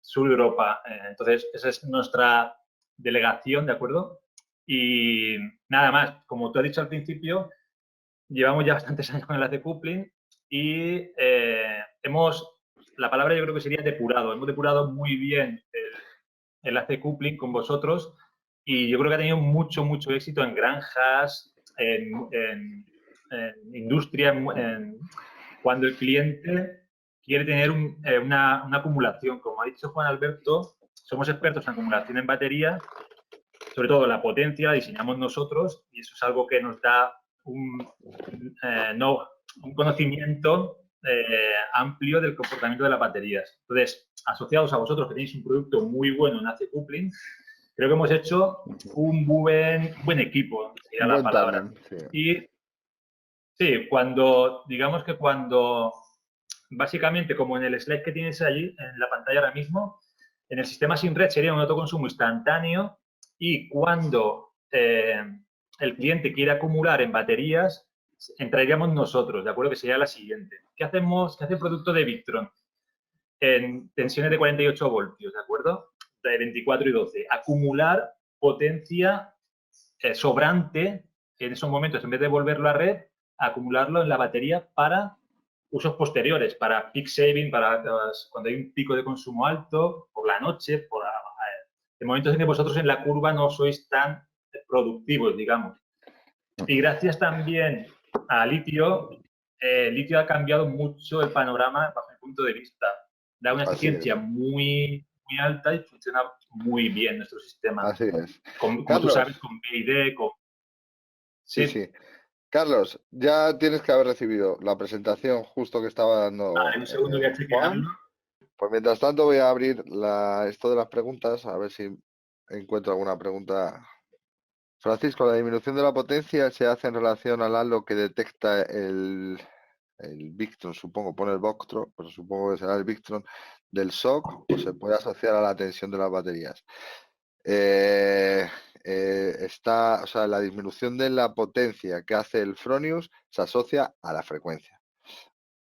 sur de Europa. Entonces, esa es nuestra delegación, ¿de acuerdo? Y nada más, como tú has dicho al principio, llevamos ya bastantes años con el AC Coupling y la palabra yo creo que sería depurado. Hemos depurado muy bien el AC Coupling con vosotros y yo creo que ha tenido mucho, mucho éxito en granjas, en industria, cuando el cliente quiere tener una acumulación. Como ha dicho Juan Alberto, somos expertos en acumulación en batería, sobre todo la potencia la diseñamos nosotros y eso es algo que nos da un conocimiento amplio del comportamiento de las baterías. Entonces, asociados a vosotros que tenéis un producto muy bueno en AC Coupling, creo que hemos hecho un buen equipo, sería la Buen palabra. tándem, sí. Y sí, digamos que cuando, básicamente, como en el slide que tienes allí, en la pantalla ahora mismo, en el sistema sin red sería un autoconsumo instantáneo y cuando el cliente quiere acumular en baterías, entraríamos nosotros, ¿de acuerdo? Que sería la siguiente. ¿Qué hace el producto de Victron? En tensiones de 48 voltios, ¿de acuerdo? De 24 y 12. Acumular potencia sobrante en esos momentos, en vez de volverlo a red, acumularlo en la batería para usos posteriores, para peak saving, para cuando hay un pico de consumo alto, por la noche, en momentos en que vosotros en la curva no sois tan productivos, digamos. Y gracias también a litio, litio ha cambiado mucho el panorama bajo mi punto de vista. Da una eficiencia muy alta y funciona muy bien nuestro sistema. Así es. Como Carlos, tú sabes, con BID, con... Sí. Carlos, ya tienes que haber recibido la presentación justo que estaba dando Vale, un segundo voy a Juan. chequearlo. Pues mientras tanto voy a abrir esto de las preguntas, a ver si encuentro alguna pregunta. Francisco, la disminución de la potencia se hace en relación al halo que detecta el Victron, supongo, pone el Voctron, pero supongo que será el Victron del SOC, o se puede asociar a la tensión de las baterías. O sea, la disminución de la potencia que hace el Fronius se asocia a la frecuencia,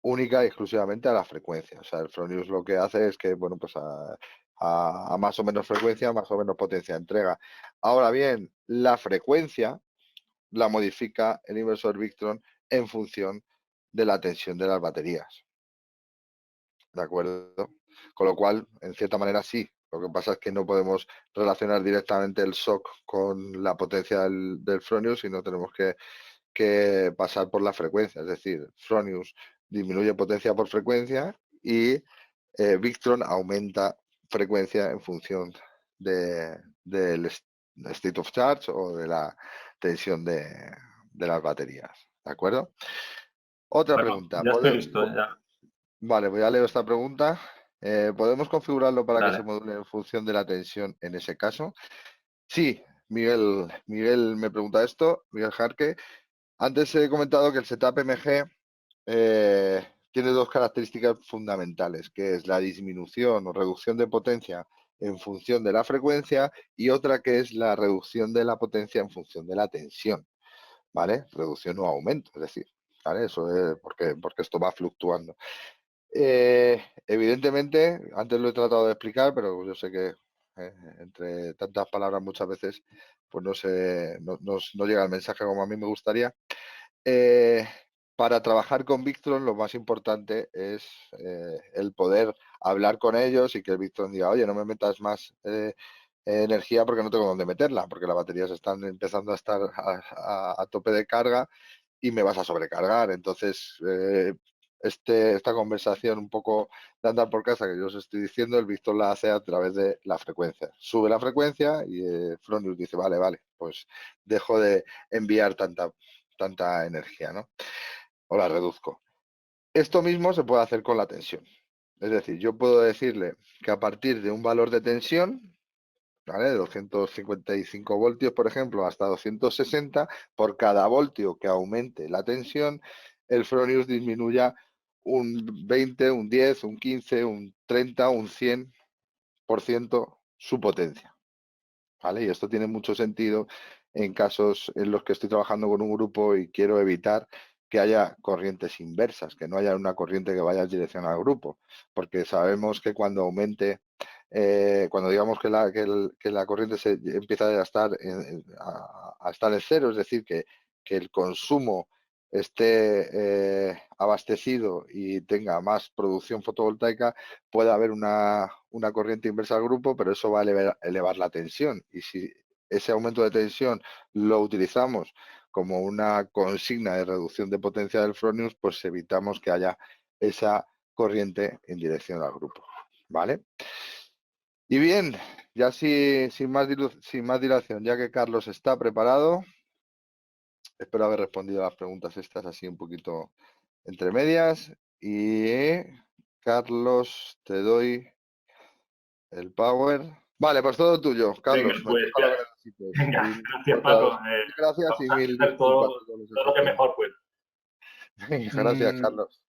única y exclusivamente a la frecuencia. O sea, el Fronius lo que hace es que, bueno, pues a más o menos frecuencia, más o menos potencia entrega. Ahora bien, la frecuencia la modifica el inversor Victron en función de la tensión de las baterías. ¿De acuerdo? Con lo cual, en cierta manera, sí. Lo que pasa es que no podemos relacionar directamente el SOC con la potencia del Fronius, sino tenemos que pasar por la frecuencia. Es decir, Fronius disminuye potencia por frecuencia y Victron aumenta frecuencia en función del state of charge o de la tensión de las baterías. ¿De acuerdo? Otra pregunta. Ya estoy listo. Ya. Vale, voy a leer esta pregunta. ¿Podemos configurarlo para que Vale. se module en función de la tensión en ese caso? Sí, Miguel me pregunta esto, Miguel Jarque. Antes he comentado que el setup MG tiene dos características fundamentales, que es la disminución o reducción de potencia en función de la frecuencia y otra que es la reducción de la potencia en función de la tensión, ¿vale? Reducción o aumento, es decir, ¿vale? Eso es porque esto va fluctuando. Evidentemente, antes lo he tratado de explicar, pero yo sé que entre tantas palabras muchas veces pues no llega el mensaje como a mí me gustaría. Para trabajar con Victron lo más importante es el poder hablar con ellos y que el Victron diga, oye, no me metas más energía porque no tengo dónde meterla, porque las baterías están empezando a estar a tope de carga y me vas a sobrecargar. Entonces, esta conversación un poco de andar por casa que yo os estoy diciendo, el Victron la hace a través de la frecuencia. Sube la frecuencia y Fronius dice, vale, pues dejo de enviar tanta energía, ¿no? O la reduzco. Esto mismo se puede hacer con la tensión. Es decir, yo puedo decirle que a partir de un valor de tensión, ¿vale? De 255 voltios, por ejemplo, hasta 260, por cada voltio que aumente la tensión, el Fronius disminuya un 20, un 10, un 15, un 30, un 100% su potencia. ¿Vale? Y esto tiene mucho sentido en casos en los que estoy trabajando con un grupo y quiero evitar que haya corrientes inversas, que no haya una corriente que vaya en dirección al grupo, porque sabemos que cuando aumente, cuando digamos que la corriente se empieza a estar en cero, es decir, que el consumo esté abastecido y tenga más producción fotovoltaica, puede haber una corriente inversa al grupo, pero eso va a elevar la tensión. Y si ese aumento de tensión lo utilizamos como una consigna de reducción de potencia del Fronius, pues evitamos que haya esa corriente en dirección al grupo. ¿Vale? Y bien, ya sin más dilación, ya que Carlos está preparado, espero haber respondido a las preguntas estas así un poquito entre medias. Y Carlos, te doy el power. Vale, pues todo tuyo, Venga, Carlos. Me pues toca lo que necesites. venga, Y gracias Paco. gracias y Vamos a mil hacer disculpas todo, a todos los todo lo que asistentes. mejor pueda. Gracias, Carlos.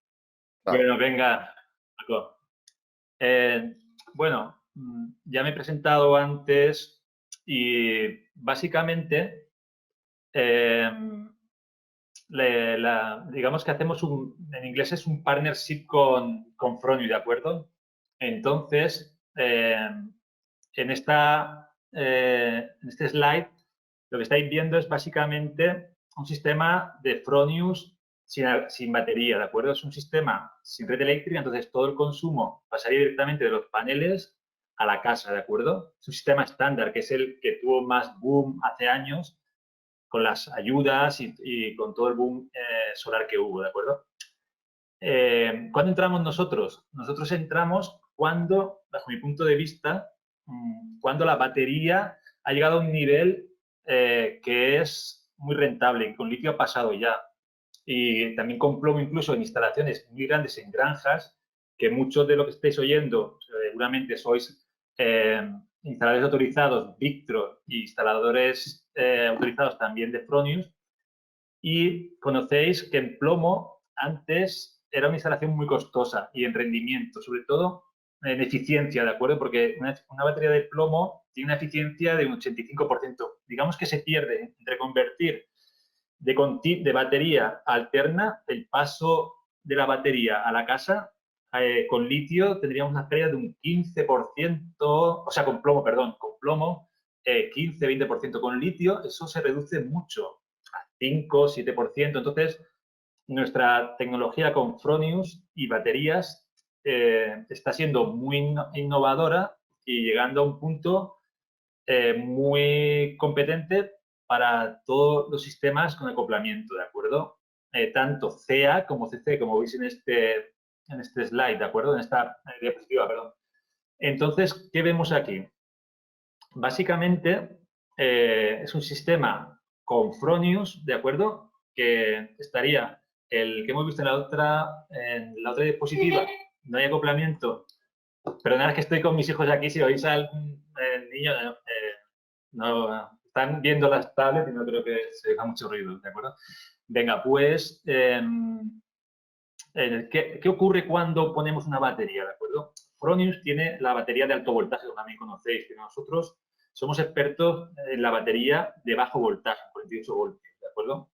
Chao. Bueno, venga, Paco. Bueno, ya me he presentado antes y básicamente digamos que hacemos en inglés es un partnership con Fronius, ¿de acuerdo? Entonces, en este slide lo que estáis viendo es básicamente un sistema de Fronius sin batería, ¿de acuerdo? Es un sistema sin red eléctrica, entonces todo el consumo pasaría directamente de los paneles a la casa, ¿de acuerdo? Es un sistema estándar, que es el que tuvo más boom hace años con las ayudas y con todo el boom solar que hubo, ¿de acuerdo? ¿Cuándo entramos nosotros? Nosotros entramos cuando, bajo mi punto de vista, cuando la batería ha llegado a un nivel que es muy rentable, con litio ha pasado ya. Y también con plomo incluso en instalaciones muy grandes, en granjas, que muchos de lo que estáis oyendo seguramente sois instaladores autorizados Victron y instaladores autorizados también de Fronius, y conocéis que en plomo antes era una instalación muy costosa y en rendimiento, sobre todo en eficiencia, ¿de acuerdo? Porque una batería de plomo tiene una eficiencia de un 85%. Digamos que se pierde entre convertir de batería alterna, el paso de la batería a la casa, con litio tendríamos una pérdida de un 15%, o sea, con plomo, perdón, con plomo, 15-20%. Con litio eso se reduce mucho, a 5-7%. Entonces, nuestra tecnología con Fronius y baterías está siendo muy innovadora y llegando a un punto muy competente para todos los sistemas con acoplamiento, ¿de acuerdo? Tanto CA como CC, como veis en este slide, ¿de acuerdo? En esta diapositiva, perdón. Entonces, ¿qué vemos aquí? Básicamente, es un sistema con Fronius, ¿de acuerdo? Que estaría el que hemos visto en la otra diapositiva, no hay acoplamiento. Perdonad que estoy con mis hijos aquí, si oís al niño, no, están viendo las tablets y no creo que se oiga mucho ruido, ¿de acuerdo? Venga, pues, ¿qué ocurre cuando ponemos una batería, de acuerdo? Fronius tiene la batería de alto voltaje, como también conocéis, que nosotros somos expertos en la batería de bajo voltaje, 48 voltios, ¿de acuerdo?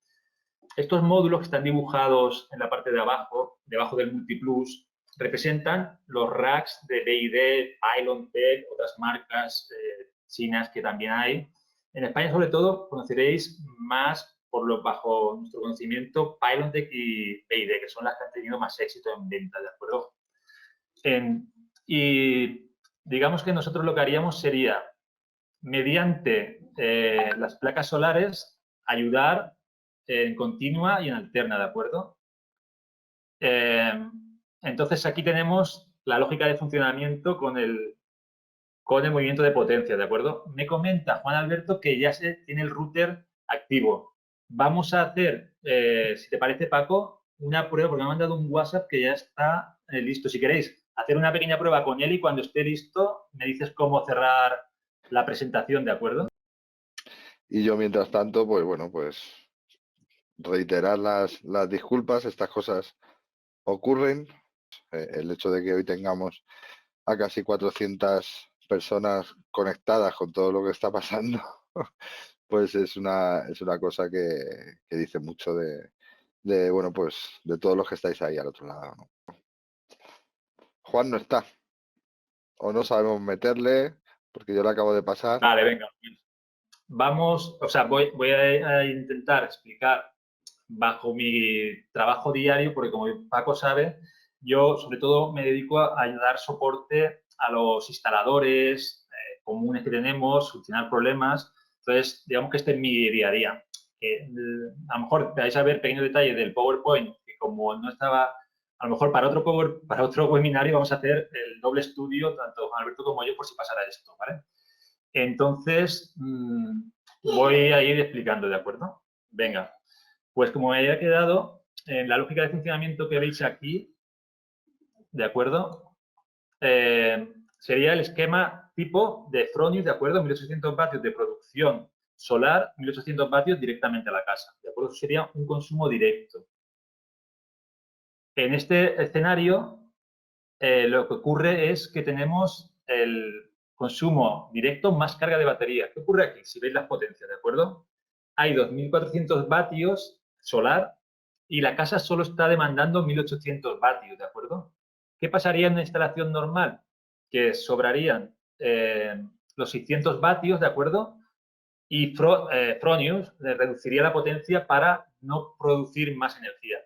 Estos módulos que están dibujados en la parte de abajo, debajo del Multiplus, representan los racks de BYD, Pylontech, otras marcas chinas que también hay. En España, sobre todo, conoceréis más bajo nuestro conocimiento Pylontech y BYD, que son las que han tenido más éxito en venta, ¿de acuerdo? Y digamos que nosotros lo que haríamos sería, mediante las placas solares, ayudar en continua y en alterna, ¿de acuerdo? Entonces, aquí tenemos la lógica de funcionamiento con el movimiento de potencia, ¿de acuerdo? Me comenta Juan Alberto que ya se tiene el router activo. Vamos a hacer, si te parece, Paco, una prueba, porque me ha mandado un WhatsApp que ya está listo. Si queréis hacer una pequeña prueba con él y cuando esté listo me dices cómo cerrar la presentación, ¿de acuerdo? Y yo, mientras tanto, pues bueno, pues reiterar las disculpas. Estas cosas ocurren. El hecho de que hoy tengamos a casi 400 personas conectadas con todo lo que está pasando, pues es una cosa que dice mucho bueno, pues de todos los que estáis ahí al otro lado, ¿no? Juan no está, o no sabemos meterle, porque yo le acabo de pasar. Vale, venga. Vamos, o sea, voy a intentar explicar bajo mi trabajo diario, porque como Paco sabe, yo sobre todo me dedico a dar soporte a los instaladores comunes que tenemos, solucionar problemas. Entonces, digamos que este es mi día a día. A lo mejor vais a ver pequeños detalles del PowerPoint, que como no estaba, a lo mejor para otro webinario vamos a hacer el doble estudio, tanto Juan Alberto como yo, por si pasara esto, ¿vale? Entonces, voy a ir explicando, ¿de acuerdo? Venga, pues como me había quedado, en la lógica de funcionamiento que veis aquí, ¿de acuerdo? Sería el esquema tipo de Fronius, ¿de acuerdo? 1800 vatios de producción solar, 1800 vatios directamente a la casa, ¿de acuerdo? Eso sería un consumo directo. En este escenario, lo que ocurre es que tenemos el consumo directo más carga de batería. ¿Qué ocurre aquí? Si veis las potencias, ¿de acuerdo? Hay 2.400 vatios solar y la casa solo está demandando 1.800 vatios, ¿de acuerdo? ¿Qué pasaría en una instalación normal? Que sobrarían los 600 vatios, ¿de acuerdo? Y Fronius reduciría la potencia para no producir más energía.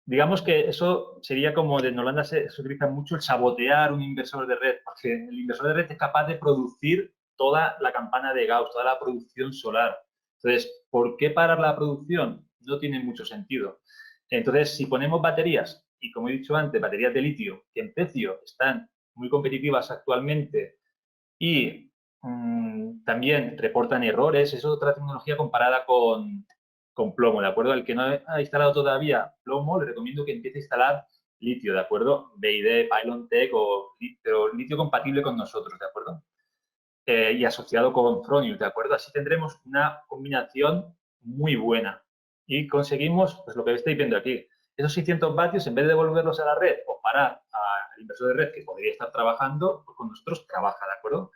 Digamos que eso sería como en Holanda se utiliza mucho el sabotear un inversor de red, porque el inversor de red es capaz de producir toda la campana de Gauss, toda la producción solar. Entonces, ¿por qué parar la producción? No tiene mucho sentido. Entonces, si ponemos baterías, y como he dicho antes, baterías de litio, que en precio están muy competitivas actualmente y también reportan errores, es otra tecnología comparada con plomo, ¿de acuerdo? El que no ha instalado todavía plomo, le recomiendo que empiece a instalar litio, ¿de acuerdo? BYD, PylonTech pero litio compatible con nosotros, ¿de acuerdo? Y asociado con Fronius, ¿de acuerdo? Así tendremos una combinación muy buena y conseguimos, pues lo que estáis viendo aquí, esos 600 vatios, en vez de devolverlos a la red o parar al inversor de red que podría estar trabajando, pues con nosotros trabaja, ¿de acuerdo?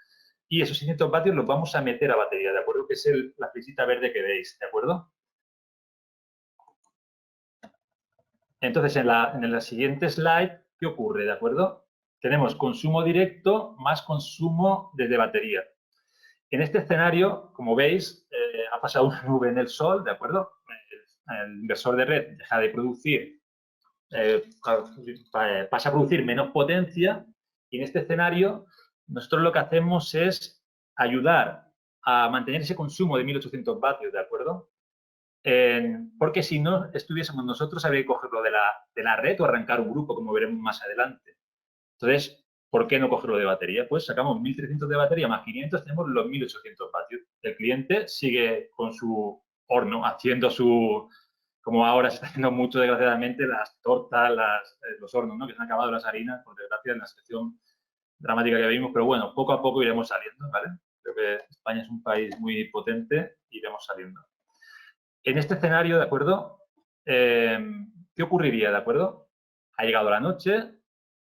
Y esos 600 vatios los vamos a meter a batería, ¿de acuerdo? Que es la flechita verde que veis, ¿de acuerdo? Entonces, en la siguiente slide, ¿qué ocurre? ¿De acuerdo? Tenemos consumo directo más consumo desde batería. En este escenario, como veis, ha pasado una nube en el sol, ¿de acuerdo? El inversor de red deja de producir, pasa a producir menos potencia y en este escenario nosotros lo que hacemos es ayudar a mantener ese consumo de 1.800 vatios, ¿de acuerdo? Porque si no estuviésemos nosotros, habría que cogerlo de la red o arrancar un grupo, como veremos más adelante. Entonces, ¿por qué no cogerlo de batería? Pues sacamos 1.300 de batería más 500, tenemos los 1.800 vatios. El cliente sigue con su horno, haciendo como ahora se está haciendo mucho, desgraciadamente, las tortas, los hornos, ¿no? Que se han acabado las harinas, por desgracia, en la situación dramática que vivimos, pero bueno, poco a poco iremos saliendo, ¿vale? Creo que España es un país muy potente y iremos saliendo. En este escenario, ¿de acuerdo? ¿Qué ocurriría, de acuerdo? Ha llegado la noche,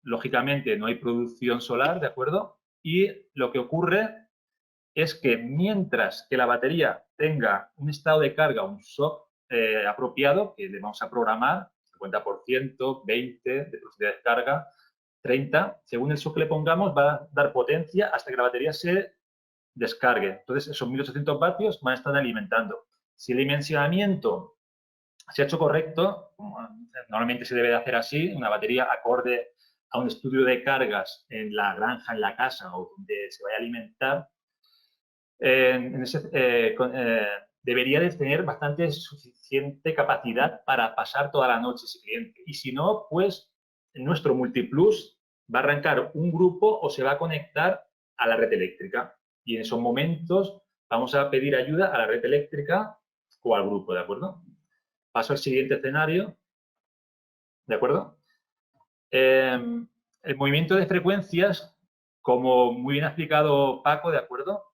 lógicamente no hay producción solar, ¿de acuerdo? Y lo que ocurre es que mientras que la batería tenga un estado de carga, un shock apropiado, que le vamos a programar, 50%, 20% de velocidad de carga, 30%, según el shock que le pongamos, va a dar potencia hasta que la batería se descargue. Entonces, esos 1.800 vatios van a estar alimentando. Si el dimensionamiento se ha hecho correcto, normalmente se debe de hacer así, una batería acorde a un estudio de cargas en la granja, en la casa o donde se vaya a alimentar, debería de tener bastante suficiente capacidad para pasar toda la noche ese cliente. Y si no, pues nuestro Multiplus va a arrancar un grupo o se va a conectar a la red eléctrica. Y en esos momentos vamos a pedir ayuda a la red eléctrica o al grupo, ¿de acuerdo? Paso al siguiente escenario, ¿de acuerdo? El movimiento de frecuencias, como muy bien ha explicado Paco, ¿de acuerdo?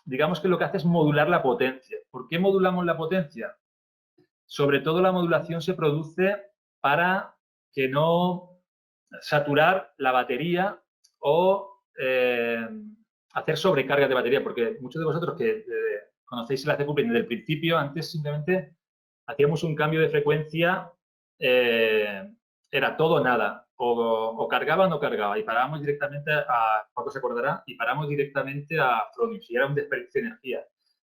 Digamos que lo que hace es modular la potencia. ¿Por qué modulamos la potencia? Sobre todo la modulación se produce para que no saturar la batería o hacer sobrecargas de batería, porque muchos de vosotros que conocéis el C-coupling desde el principio, antes simplemente hacíamos un cambio de frecuencia, era todo o nada, o cargaba o no cargaba, y parábamos directamente Paco se acordará, y paramos directamente a Fronius, y era un desperdicio de energía.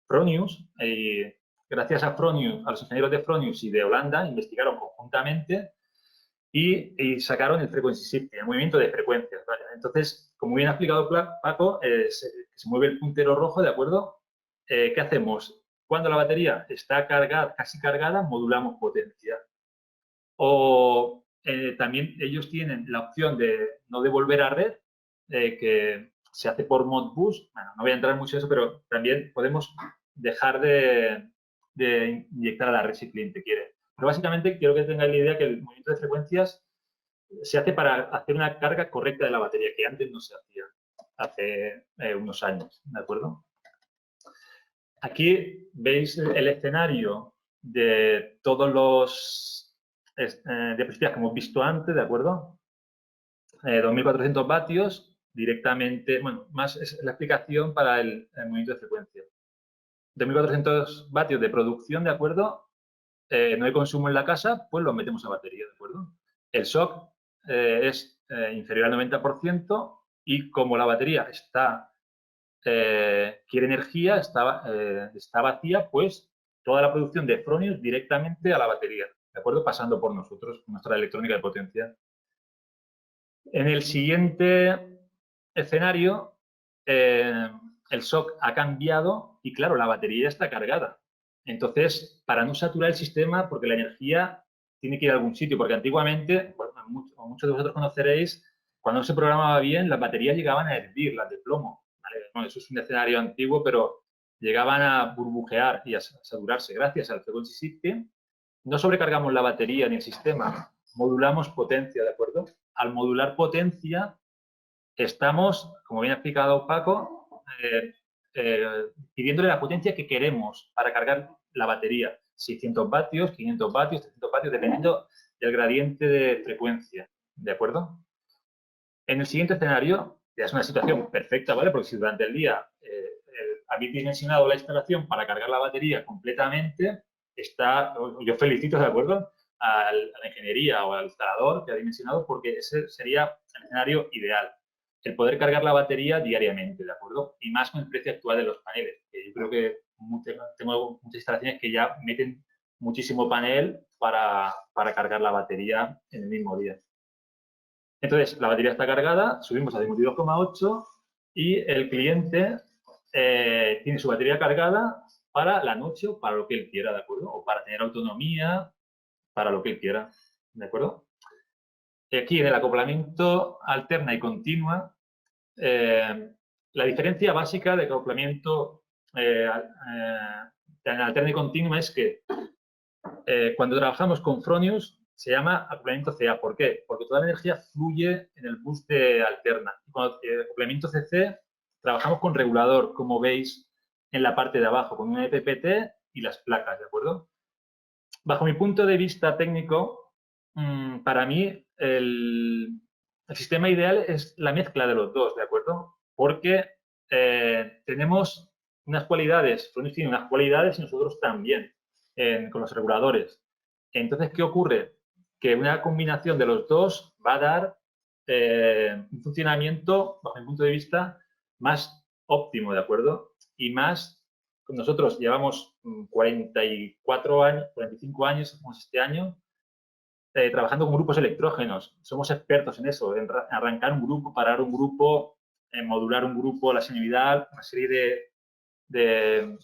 Fronius, gracias a Fronius, a los ingenieros de Fronius y de Holanda, investigaron conjuntamente y sacaron el frequency shifting, el movimiento de frecuencias. ¿Vale? Entonces, como bien ha explicado Paco, se mueve el puntero rojo, ¿de acuerdo? ¿Qué hacemos? Cuando la batería está cargada, casi cargada, modulamos potencia. O también ellos tienen la opción de no devolver a red, que se hace por Modbus. Bueno, no voy a entrar mucho en eso, pero también podemos dejar de inyectar a la red si el cliente quiere. Pero básicamente quiero que tengáis la idea que el movimiento de frecuencias se hace para hacer una carga correcta de la batería, que antes no se hacía hace unos años, ¿de acuerdo? Aquí veis el escenario de todos los diapositivas que hemos visto antes, ¿de acuerdo? 2.400 vatios directamente, bueno, más es la explicación para el movimiento de frecuencia. 2.400 vatios de producción, ¿de acuerdo? No hay consumo en la casa, pues los metemos a batería, ¿de acuerdo? El shock es inferior al 90% y como la batería quiere energía, está vacía, pues toda la producción de Fronius directamente a la batería, ¿de acuerdo? Pasando por nosotros, nuestra electrónica de potencia. En el siguiente escenario, el shock ha cambiado y, claro, la batería está cargada. Entonces, para no saturar el sistema, porque la energía tiene que ir a algún sitio, porque antiguamente, bueno, muchos de vosotros conoceréis, cuando no se programaba bien, las baterías llegaban a hervir, las de plomo. ¿Vale? Bueno, eso es un escenario antiguo, pero llegaban a burbujear y a saturarse. Gracias al frequency shifting, no sobrecargamos la batería ni el sistema, modulamos potencia, ¿de acuerdo? Al modular potencia, estamos, como bien ha explicado Paco, pidiéndole la potencia que queremos para cargar la batería. 600 vatios, 500 vatios, 300 vatios, dependiendo del gradiente de frecuencia, ¿de acuerdo? En el siguiente escenario, ya es una situación perfecta, ¿vale? Porque si durante el día habéis dimensionado la instalación para cargar la batería completamente, yo felicito, ¿de acuerdo?, a la ingeniería o al instalador que ha dimensionado, porque ese sería el escenario ideal. El poder cargar la batería diariamente, ¿de acuerdo? Y más con el precio actual de los paneles, que yo creo que tengo muchas instalaciones que ya meten muchísimo panel para cargar la batería en el mismo día. Entonces, la batería está cargada, subimos a 52,8 y el cliente tiene su batería cargada para la noche o para lo que él quiera, ¿de acuerdo? O para tener autonomía, para lo que él quiera, ¿de acuerdo? Aquí en el acoplamiento alterna y continua, la diferencia básica de acoplamiento en alterna y continua es que cuando trabajamos con Fronius se llama acoplamiento CA. ¿Por qué? Porque toda la energía fluye en el bus de alterna. Y cuando acoplamiento CC trabajamos con regulador, como veis en la parte de abajo, con un EPPT y las placas, ¿de acuerdo? Bajo mi punto de vista técnico, para mí el sistema ideal es la mezcla de los dos, ¿de acuerdo? Porque tenemos unas cualidades, Fronius tiene unas cualidades y nosotros también, con los reguladores. Entonces, ¿qué ocurre? Que una combinación de los dos va a dar un funcionamiento, bajo mi punto de vista, más óptimo, ¿de acuerdo? Y más, nosotros llevamos 44 años, 45 años, este año, trabajando con grupos electrógenos. Somos expertos en eso, en arrancar un grupo, parar un grupo, en modular un grupo, la sensibilidad, una serie de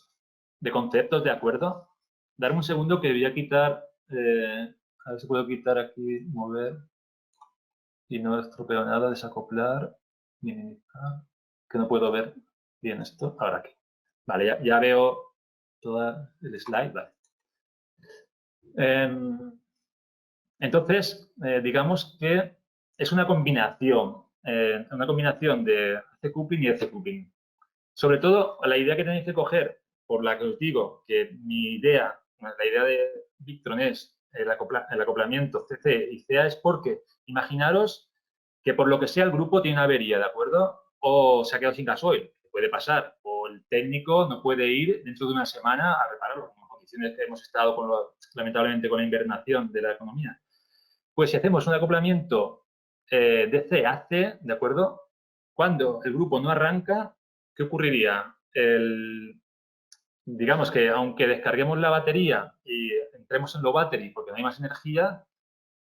conceptos, ¿de acuerdo? Darme un segundo que voy a quitar, a ver si puedo quitar aquí, mover, y no estropeo nada, desacoplar, minimizar, que no puedo ver bien esto, ahora aquí. Vale, ya veo todo el slide, vale. Entonces, digamos que es una combinación de AC coupling y AC coupling. Sobre todo, la idea que tenéis que coger, por la que os digo que mi idea, la idea de Victron es el acoplamiento CC y CA, es porque imaginaros que por lo que sea el grupo tiene una avería, ¿de acuerdo? O se ha quedado sin gasoil, que puede pasar, o el técnico no puede ir dentro de una semana a repararlo, en condiciones que hemos estado, lamentablemente, con la invernación de la economía. Pues si hacemos un acoplamiento DC-AC, ¿de acuerdo? Cuando el grupo no arranca, ¿qué ocurriría? Digamos que aunque descarguemos la batería y entremos en low battery porque no hay más energía,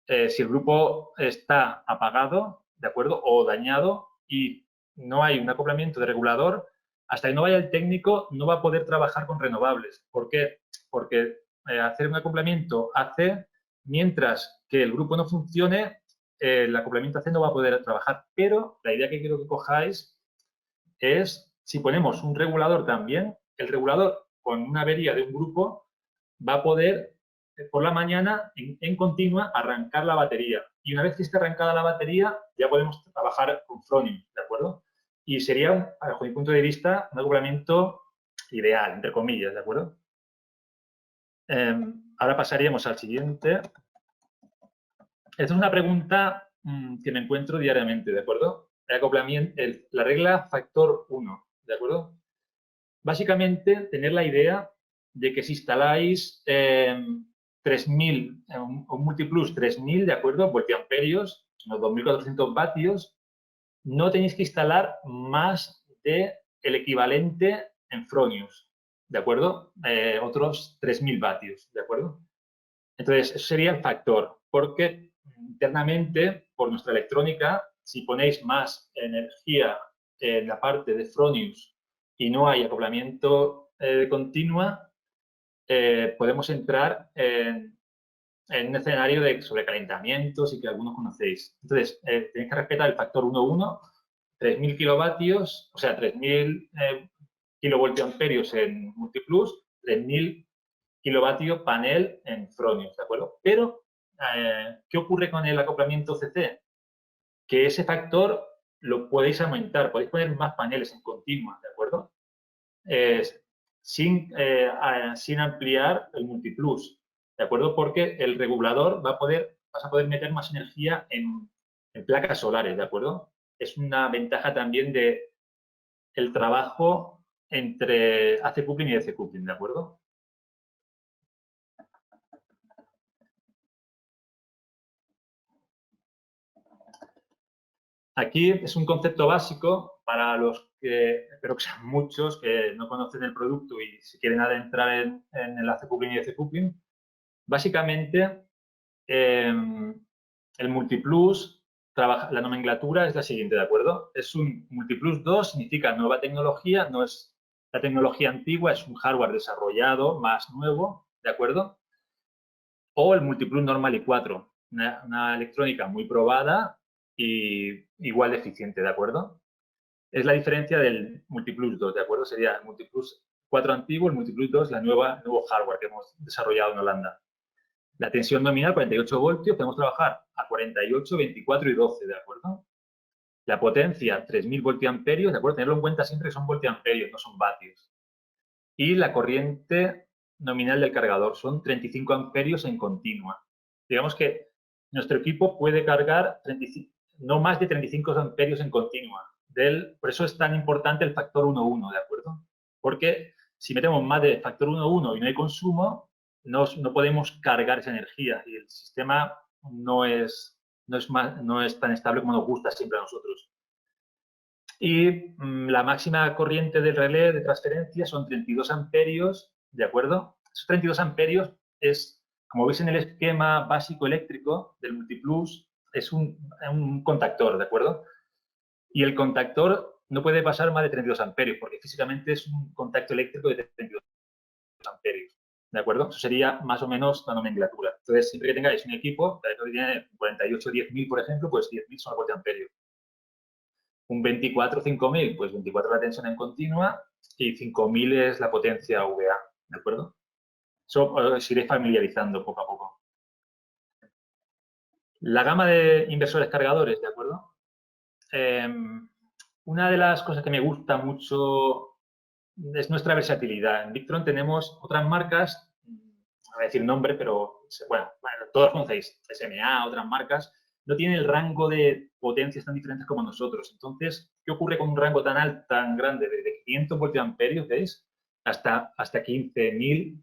si el grupo está apagado, ¿de acuerdo? O dañado y no hay un acoplamiento de regulador, hasta que no vaya el técnico no va a poder trabajar con renovables. ¿Por qué? Porque hacer un acoplamiento AC, mientras que el grupo no funcione, el acoplamiento AC no va a poder trabajar. Pero la idea que quiero que cojáis es, si ponemos un regulador también, el regulador con una avería de un grupo va a poder por la mañana en continua arrancar la batería. y una vez que esté arrancada la batería, ya podemos trabajar con Fronius, ¿de acuerdo? Y sería, bajo mi punto de vista, un acoplamiento ideal, entre comillas, ¿de acuerdo? Ahora pasaríamos al siguiente. Esta es una pregunta que me encuentro diariamente, ¿de acuerdo? El acoplamiento, la regla factor 1, ¿de acuerdo? Básicamente, tener la idea de que si instaláis 3.000, un multiplus 3.000, ¿de acuerdo? Voltiamperios, unos 2.400 vatios, no tenéis que instalar más del equivalente en Fronius, ¿de acuerdo? Otros 3.000 vatios, ¿de acuerdo? Entonces, eso sería el factor, porque internamente, por nuestra electrónica, si ponéis más energía en la parte de Fronius y no hay acoplamiento continua, podemos entrar en un escenario de sobrecalentamientos y que algunos conocéis. Entonces, tenéis que respetar el factor 1.1, 3.000 kilovatios, o sea, 3.000 kilovoltiamperios en Multiplus, 3.000 kilovatio panel en Fronius, ¿de acuerdo? Pero, ¿qué ocurre con el acoplamiento CC? Que ese factor lo podéis aumentar, podéis poner más paneles en continua, ¿de acuerdo? Sin ampliar el multiplus, ¿de acuerdo? Porque el regulador vas a poder meter más energía en placas solares, ¿de acuerdo? Es una ventaja también de el trabajo entre AC coupling y DC coupling, ¿de acuerdo? Aquí es un concepto básico para los que, espero que sean muchos, que no conocen el producto y se quieren adentrar en el AC coupling y DC coupling. Básicamente, el Multiplus, la nomenclatura es la siguiente, ¿de acuerdo? Es un Multiplus 2, significa nueva tecnología, no es la tecnología antigua, es un hardware desarrollado, más nuevo, ¿de acuerdo? O el Multiplus normal y 4, una electrónica muy probada y igual de eficiente, ¿de acuerdo? Es la diferencia del Multiplus 2, ¿de acuerdo? Sería el Multiplus 4 antiguo, el Multiplus 2, el nuevo hardware que hemos desarrollado en Holanda. La tensión nominal, 48 voltios, podemos trabajar a 48, 24 y 12, ¿de acuerdo? La potencia, 3.000 voltiamperios, ¿de acuerdo? Tenerlo en cuenta siempre que son voltiamperios, no son vatios. Y la corriente nominal del cargador son 35 amperios en continua. Digamos que nuestro equipo puede cargar no más de 35 amperios en continua. Por eso es tan importante el factor 1.1, ¿de acuerdo? Porque si metemos más de factor 1.1 y no hay consumo, no podemos cargar esa energía y el sistema no es tan estable como nos gusta siempre a nosotros. Y la máxima corriente del relé de transferencia son 32 amperios, ¿de acuerdo? Esos 32 amperios es, como veis en el esquema básico eléctrico del Multiplus, es un contactor, ¿de acuerdo? Y el contactor no puede pasar más de 32 amperios, porque físicamente es un contacto eléctrico de 32 amperios, ¿de acuerdo? Eso sería más o menos la nomenclatura. Entonces, siempre que tengáis un equipo que tiene 48, 10.000, por ejemplo, pues 10.000 son los voltiamperios. Un 24, 5.000, pues 24 la tensión en continua y 5.000 es la potencia VA, ¿de acuerdo? Eso os iréis familiarizando poco a poco. La gama de inversores cargadores, ¿de acuerdo? Una de las cosas que me gusta mucho es nuestra versatilidad. En Victron tenemos otras marcas, no voy a decir nombre, pero bueno, todos conocéis, SMA, otras marcas, no tienen el rango de potencias tan diferentes como nosotros. Entonces, ¿qué ocurre con un rango tan alto, tan grande, desde 500 voltiamperios, ¿veis? Hasta 15.000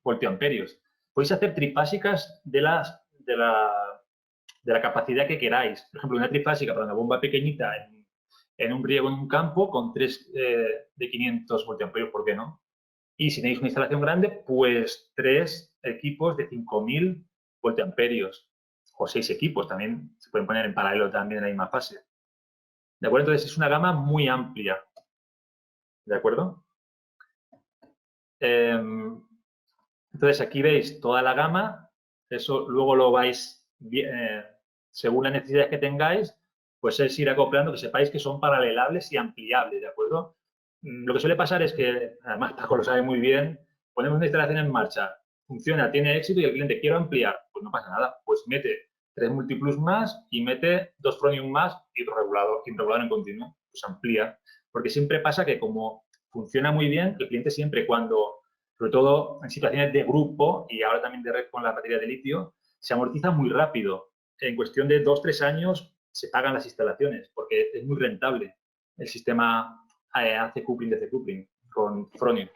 voltiamperios? Podéis hacer trifásicas de la capacidad que queráis. Por ejemplo, una trifásica para una bomba pequeñita en un riego en un campo con 3 de 500 voltiamperios, ¿por qué no? Y si tenéis una instalación grande, pues 3 equipos de 5.000 voltiamperios o 6 equipos, también se pueden poner en paralelo también en la misma fase. ¿De acuerdo? Entonces, es una gama muy amplia. ¿De acuerdo? Entonces, aquí veis toda la gama. Eso luego lo vais, según las necesidades que tengáis, pues es ir acoplando, que sepáis que son paralelables y ampliables, ¿de acuerdo? Lo que suele pasar es que, además Paco lo sabe muy bien, ponemos una instalación en marcha, funciona, tiene éxito y el cliente quiere ampliar, pues no pasa nada, pues mete 3 multiplus más y mete 2 Fronium más y otro regulador en continuo. Pues amplía. Porque siempre pasa que como funciona muy bien, el cliente siempre cuando, sobre todo en situaciones de grupo y ahora también de red con la batería de litio, se amortiza muy rápido. En cuestión de 2-3 años se pagan las instalaciones porque es muy rentable el sistema AC-coupling con Fronium.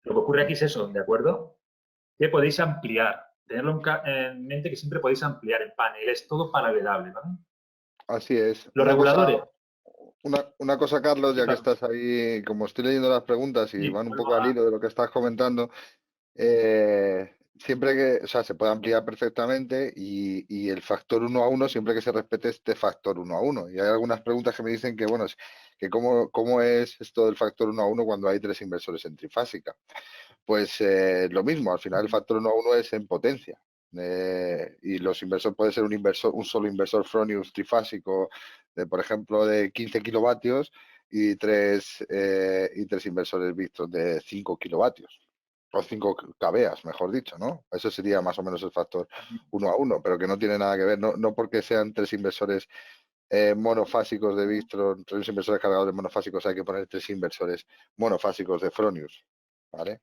Lo que ocurre aquí es eso, ¿de acuerdo? Que podéis ampliar. Tenerlo en mente que siempre podéis ampliar en panel. Es todo paralelable, ¿vale? Así es. Los reguladores. Una cosa, Carlos, Sí, ya que claro. estás ahí, como estoy leyendo las preguntas y Sí, van un vuelvo poco al a- hilo de lo que estás comentando, siempre que, o sea, se puede ampliar perfectamente y el factor 1 a 1 siempre que se respete este factor 1 a 1. Y hay algunas preguntas que me dicen que, bueno, que cómo es esto del factor 1 a 1 cuando hay 3 inversores en trifásica. Pues lo mismo, al final el factor 1 a 1 es en potencia. Y los inversores puede ser un solo inversor Fronius trifásico, por ejemplo, de 15 kilovatios y tres inversores Victron de 5 kilovatios. O 5 kVA, mejor dicho, ¿no? Eso sería más o menos el factor 1 a 1, pero que no tiene nada que ver, no porque sean 3 inversores monofásicos de Victron, 3 inversores cargadores monofásicos, hay que poner 3 inversores monofásicos de Fronius, ¿vale?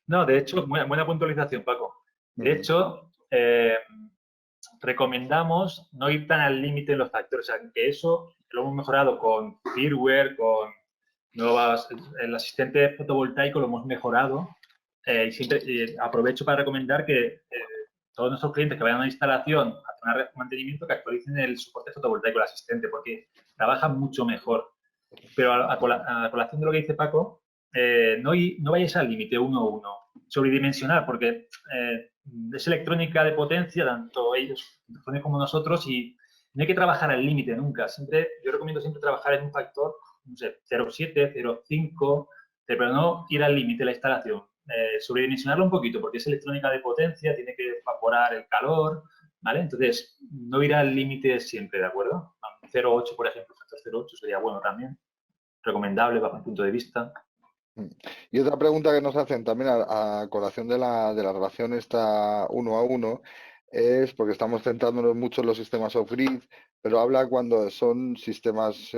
No, de hecho, buena puntualización, Paco. De hecho, recomendamos no ir tan al límite en los factores. O sea, que eso lo hemos mejorado con firmware, con nuevas... El asistente fotovoltaico lo hemos mejorado. Y siempre aprovecho para recomendar que todos nuestros clientes que vayan a una instalación a hacer un mantenimiento, que actualicen el soporte fotovoltaico del asistente, porque trabaja mucho mejor. Pero a colación de lo que dice Paco, no vayáis al límite 1-1, sobredimensionar, porque es electrónica de potencia, tanto ellos como nosotros, y no hay que trabajar al límite nunca. Yo recomiendo siempre trabajar en un factor, no sé, 0,7, 0,5, pero no ir al límite de la instalación. Sobredimensionarlo un poquito, porque es electrónica de potencia, tiene que evaporar el calor, ¿vale? Entonces, no ir al límite siempre, ¿de acuerdo? 0,8, por ejemplo, factor 0,8 sería bueno también, recomendable bajo mi punto de vista. Y otra pregunta que nos hacen también a colación de la relación esta 1 a 1 es porque estamos centrándonos mucho en los sistemas off-grid, pero habla cuando son sistemas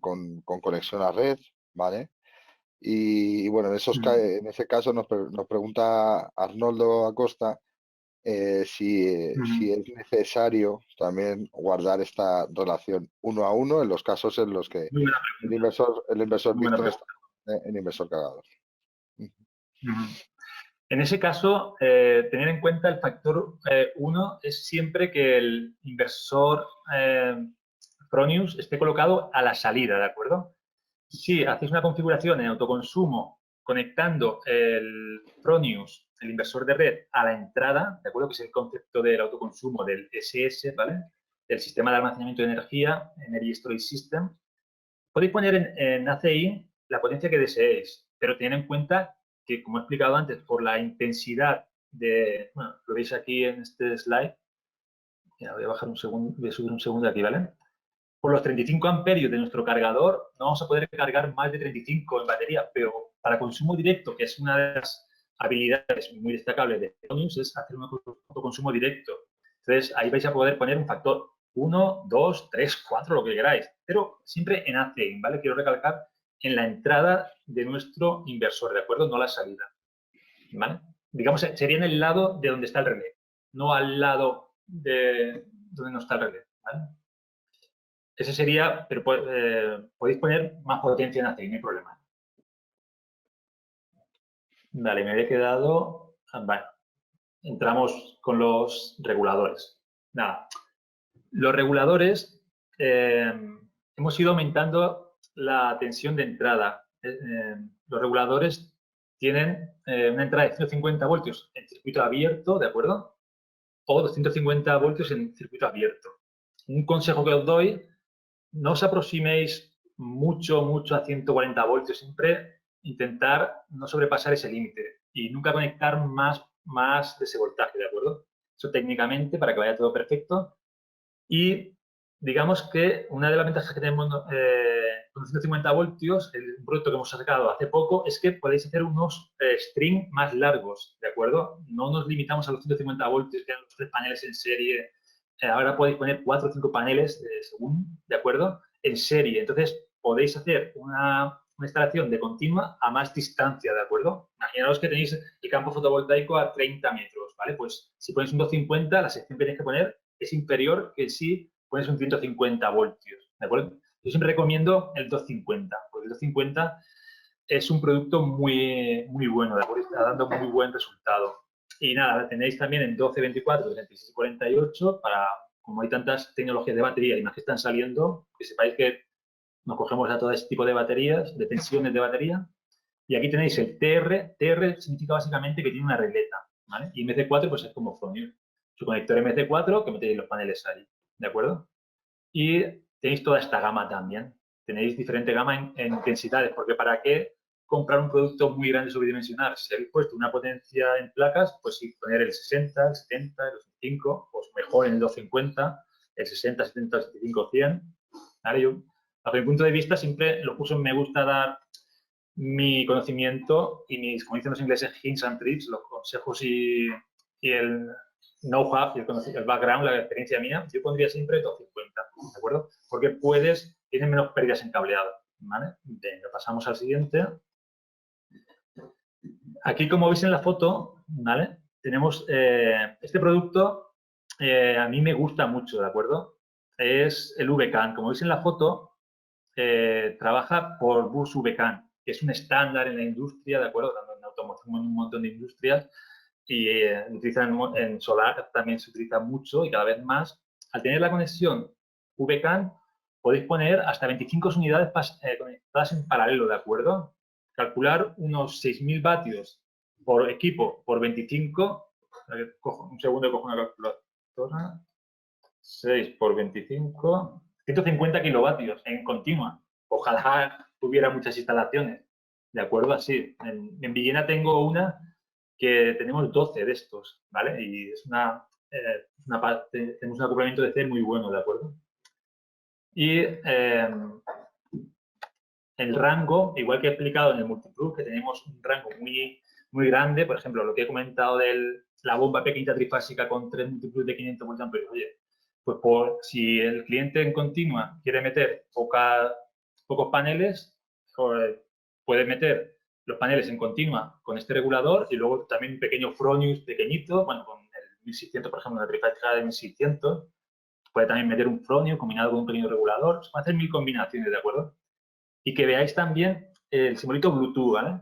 con conexión a red, ¿vale? Y bueno, en ese caso nos pregunta Arnoldo Acosta si es necesario también guardar esta relación 1 a 1 en los casos en los que Muy buena el pregunta. inversor Muy buena Victron pregunta. está en inversor cargador. En ese caso, tener en cuenta el factor 1 es siempre que el inversor Fronius esté colocado a la salida, ¿de acuerdo? Si hacéis una configuración en autoconsumo conectando el Fronius, el inversor de red, a la entrada, ¿de acuerdo? Que es el concepto del autoconsumo del SS, ¿vale? Del sistema de almacenamiento de energía, Energy Storage System. Podéis poner en ACI la potencia que deseéis, pero tened en cuenta que, como he explicado antes, por la intensidad de... Bueno, lo veis aquí en este slide. Ya, voy a bajar un segundo, voy a subir un segundo de aquí, ¿vale? Por los 35 amperios de nuestro cargador no vamos a poder cargar más de 35 en batería, pero para consumo directo, que es una de las habilidades muy destacables de Fronius, es hacer un autoconsumo directo. Entonces, ahí vais a poder poner un factor 1, 2, 3, 4, lo que queráis, pero siempre en ACI, ¿vale? Quiero recalcar en la entrada de nuestro inversor, ¿de acuerdo? No la salida, ¿vale? Digamos, sería en el lado de donde está el relé, no al lado de donde no está el relé, ¿vale? Ese sería, pero podéis poner más potencia en ACI, no hay problema. Vale, me había quedado... Vale, entramos con los reguladores. Nada, los reguladores hemos ido aumentando la tensión de entrada. Los reguladores tienen una entrada de 150 voltios en circuito abierto, ¿de acuerdo? O 250 voltios en circuito abierto. Un consejo que os doy: no os aproximéis mucho a 140 voltios. Siempre intentar no sobrepasar ese límite y nunca conectar más de ese voltaje, ¿de acuerdo? Eso técnicamente, para que vaya todo perfecto. Y digamos que una de las ventajas que tenemos con 150 voltios, un producto que hemos sacado hace poco, es que podéis hacer unos string más largos, ¿de acuerdo? No nos limitamos a los 150 voltios, que eran los 3 paneles en serie. Ahora podéis poner 4 o 5 paneles, según, ¿de acuerdo? En serie. Entonces, podéis hacer una instalación de continua a más distancia, ¿de acuerdo? Imaginaos que tenéis el campo fotovoltaico a 30 metros, ¿vale? Pues si ponéis un 250, la sección que tenéis que poner es inferior que si ponéis un 150 voltios, ¿de acuerdo? Yo siempre recomiendo el 250, porque el 250 es un producto muy, muy bueno, ¿de acuerdo? Está dando muy buen resultado. Y nada, tenéis también en 12, 24, 36 y 48 para, como hay tantas tecnologías de batería y más que están saliendo, que sepáis que nos cogemos a todo este tipo de baterías, de tensiones de batería. Y aquí tenéis el TR. TR significa básicamente que tiene una regleta, ¿vale? Y MC4 pues es como Fronius. Su conector MC4 que metéis los paneles ahí, ¿de acuerdo? Y tenéis toda esta gama también. Tenéis diferente gama en intensidades, porque ¿para qué comprar un producto muy grande sobredimensional? Si habéis puesto una potencia en placas, pues sí, poner el 60, el 70, el 85, pues mejor en el 250, el 60, 70, 75, 100. ¿Vale? Yo, bajo mi punto de vista, siempre los cursos me gusta dar mi conocimiento y mis, como dicen los ingleses, hints and tips, los consejos y el know-how, el background, la experiencia mía, yo pondría siempre 250, ¿de acuerdo? Porque tienes menos pérdidas en cableado, ¿vale? Venga, pasamos al siguiente. Aquí, como veis en la foto, ¿vale? Tenemos este producto, a mí me gusta mucho, ¿de acuerdo? Es el VCAN. Como veis en la foto, trabaja por bus VCAN, que es un estándar en la industria, ¿de acuerdo? Tanto en automoción, en un montón de industrias, y utilizan en solar, también se utiliza mucho y cada vez más. Al tener la conexión VCAN, podéis poner hasta 25 unidades conectadas en paralelo, ¿de acuerdo? Calcular unos 6.000 vatios por equipo por 25. Un segundo, cojo una calculadora. 6 por 25, 150 kilovatios en continua. Ojalá tuviera muchas instalaciones. ¿De acuerdo? Así. En Villena tengo una que tenemos 12 de estos, ¿vale? Y es tenemos un acoplamiento de C muy bueno, ¿de acuerdo? Y el rango, igual que he explicado en el Multiplus, que tenemos un rango muy, muy grande, por ejemplo, lo que he comentado de la bomba pequeñita trifásica con 3 Multiplus de 500 voltios amperes, oye, pues si el cliente en continua quiere meter pocos paneles, puede meter los paneles en continua con este regulador y luego también un pequeño Fronius pequeñito, bueno, con el 1600, por ejemplo, una trifásica de 1600, puede también meter un Fronius combinado con un pequeño regulador, se pueden hacer 1000 combinaciones, ¿de acuerdo? Y que veáis también el simbolito Bluetooth, ¿vale? El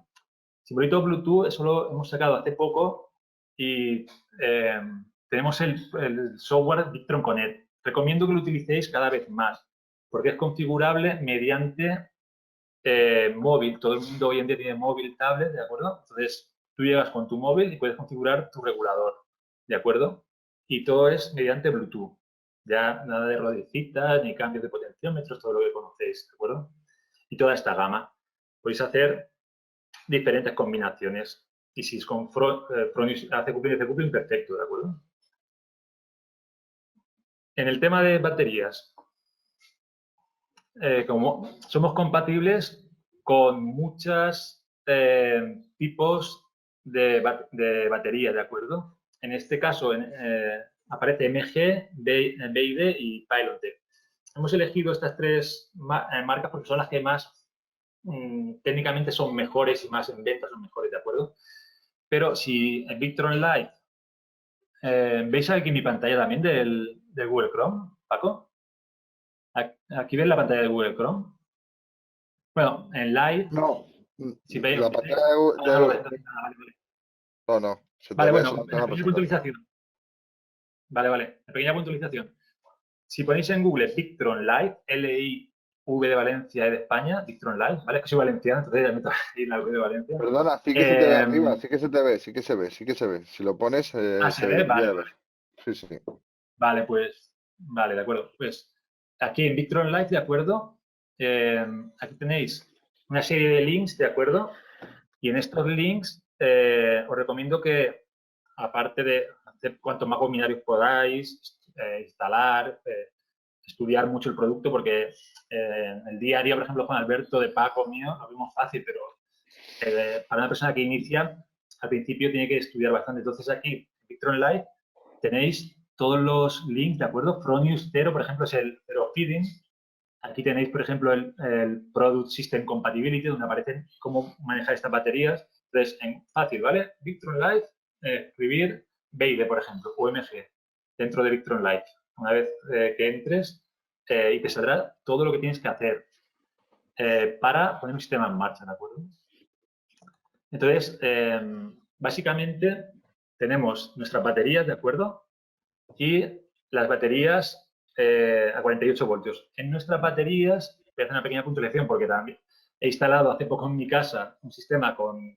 simbolito Bluetooth, eso lo hemos sacado hace poco y tenemos el software Victron Connect. Recomiendo que lo utilicéis cada vez más, porque es configurable mediante móvil. Todo el mundo hoy en día tiene móvil, tablet, ¿de acuerdo? Entonces, tú llegas con tu móvil y puedes configurar tu regulador, ¿de acuerdo? Y todo es mediante Bluetooth. Ya nada de ruedecitas ni cambios de potenciómetros, todo lo que conocéis, ¿de acuerdo? Y toda esta gama. Podéis hacer diferentes combinaciones. Y si es con Fronius hace coupling, perfecto, ¿de acuerdo? En el tema de baterías, como somos compatibles con muchos tipos de batería, ¿de acuerdo? En este caso aparece MG, BYD y Pilotech. Hemos elegido estas 3 marcas porque son las que más técnicamente son mejores y más en ventas son mejores, ¿de acuerdo? Pero si en Victron Live, ¿veis aquí mi pantalla también del Google Chrome, Paco? Aquí ves la pantalla de Google Chrome. Bueno, en Live... No, si veis, la pantalla de... No, se te vale, ve bueno, solamente una la pequeña presentación. puntualización. Vale, una pequeña puntualización. Si ponéis en Google Victron Live, L-I-V de Valencia y de España, Victron Live, ¿vale? Es que soy valenciano, entonces ya me toca ir la V de Valencia. Perdona, sí que se te ve arriba, sí que se te ve, sí que se ve, sí que se ve. Si lo pones, ¿se ve? debería Vale, de ver. Sí, sí. Vale, pues, vale, de acuerdo. Pues aquí en Victron Live, ¿de acuerdo? Aquí tenéis una serie de links, ¿de acuerdo? Y en estos links os recomiendo que, aparte de hacer cuantos más webinarios podáis, instalar, estudiar mucho el producto porque en el día a día, por ejemplo, Juan Alberto, de Paco, mío, lo vemos fácil, pero para una persona que inicia, al principio tiene que estudiar bastante. Entonces aquí, en Victron Live, tenéis todos los links, ¿de acuerdo? Fronius 0, por ejemplo, es el Zero Feeding. Aquí tenéis, por ejemplo, el Product System Compatibility, donde aparecen cómo manejar estas baterías. Entonces, fácil, ¿vale? Victron Live, escribir BID, por ejemplo, OMG, dentro de Victron Live. Una vez que entres y te saldrá todo lo que tienes que hacer para poner un sistema en marcha, ¿de acuerdo? Entonces, básicamente, tenemos nuestras baterías, ¿de acuerdo? Y las baterías a 48 voltios. En nuestras baterías, voy a hacer una pequeña puntualización porque también he instalado hace poco en mi casa un sistema con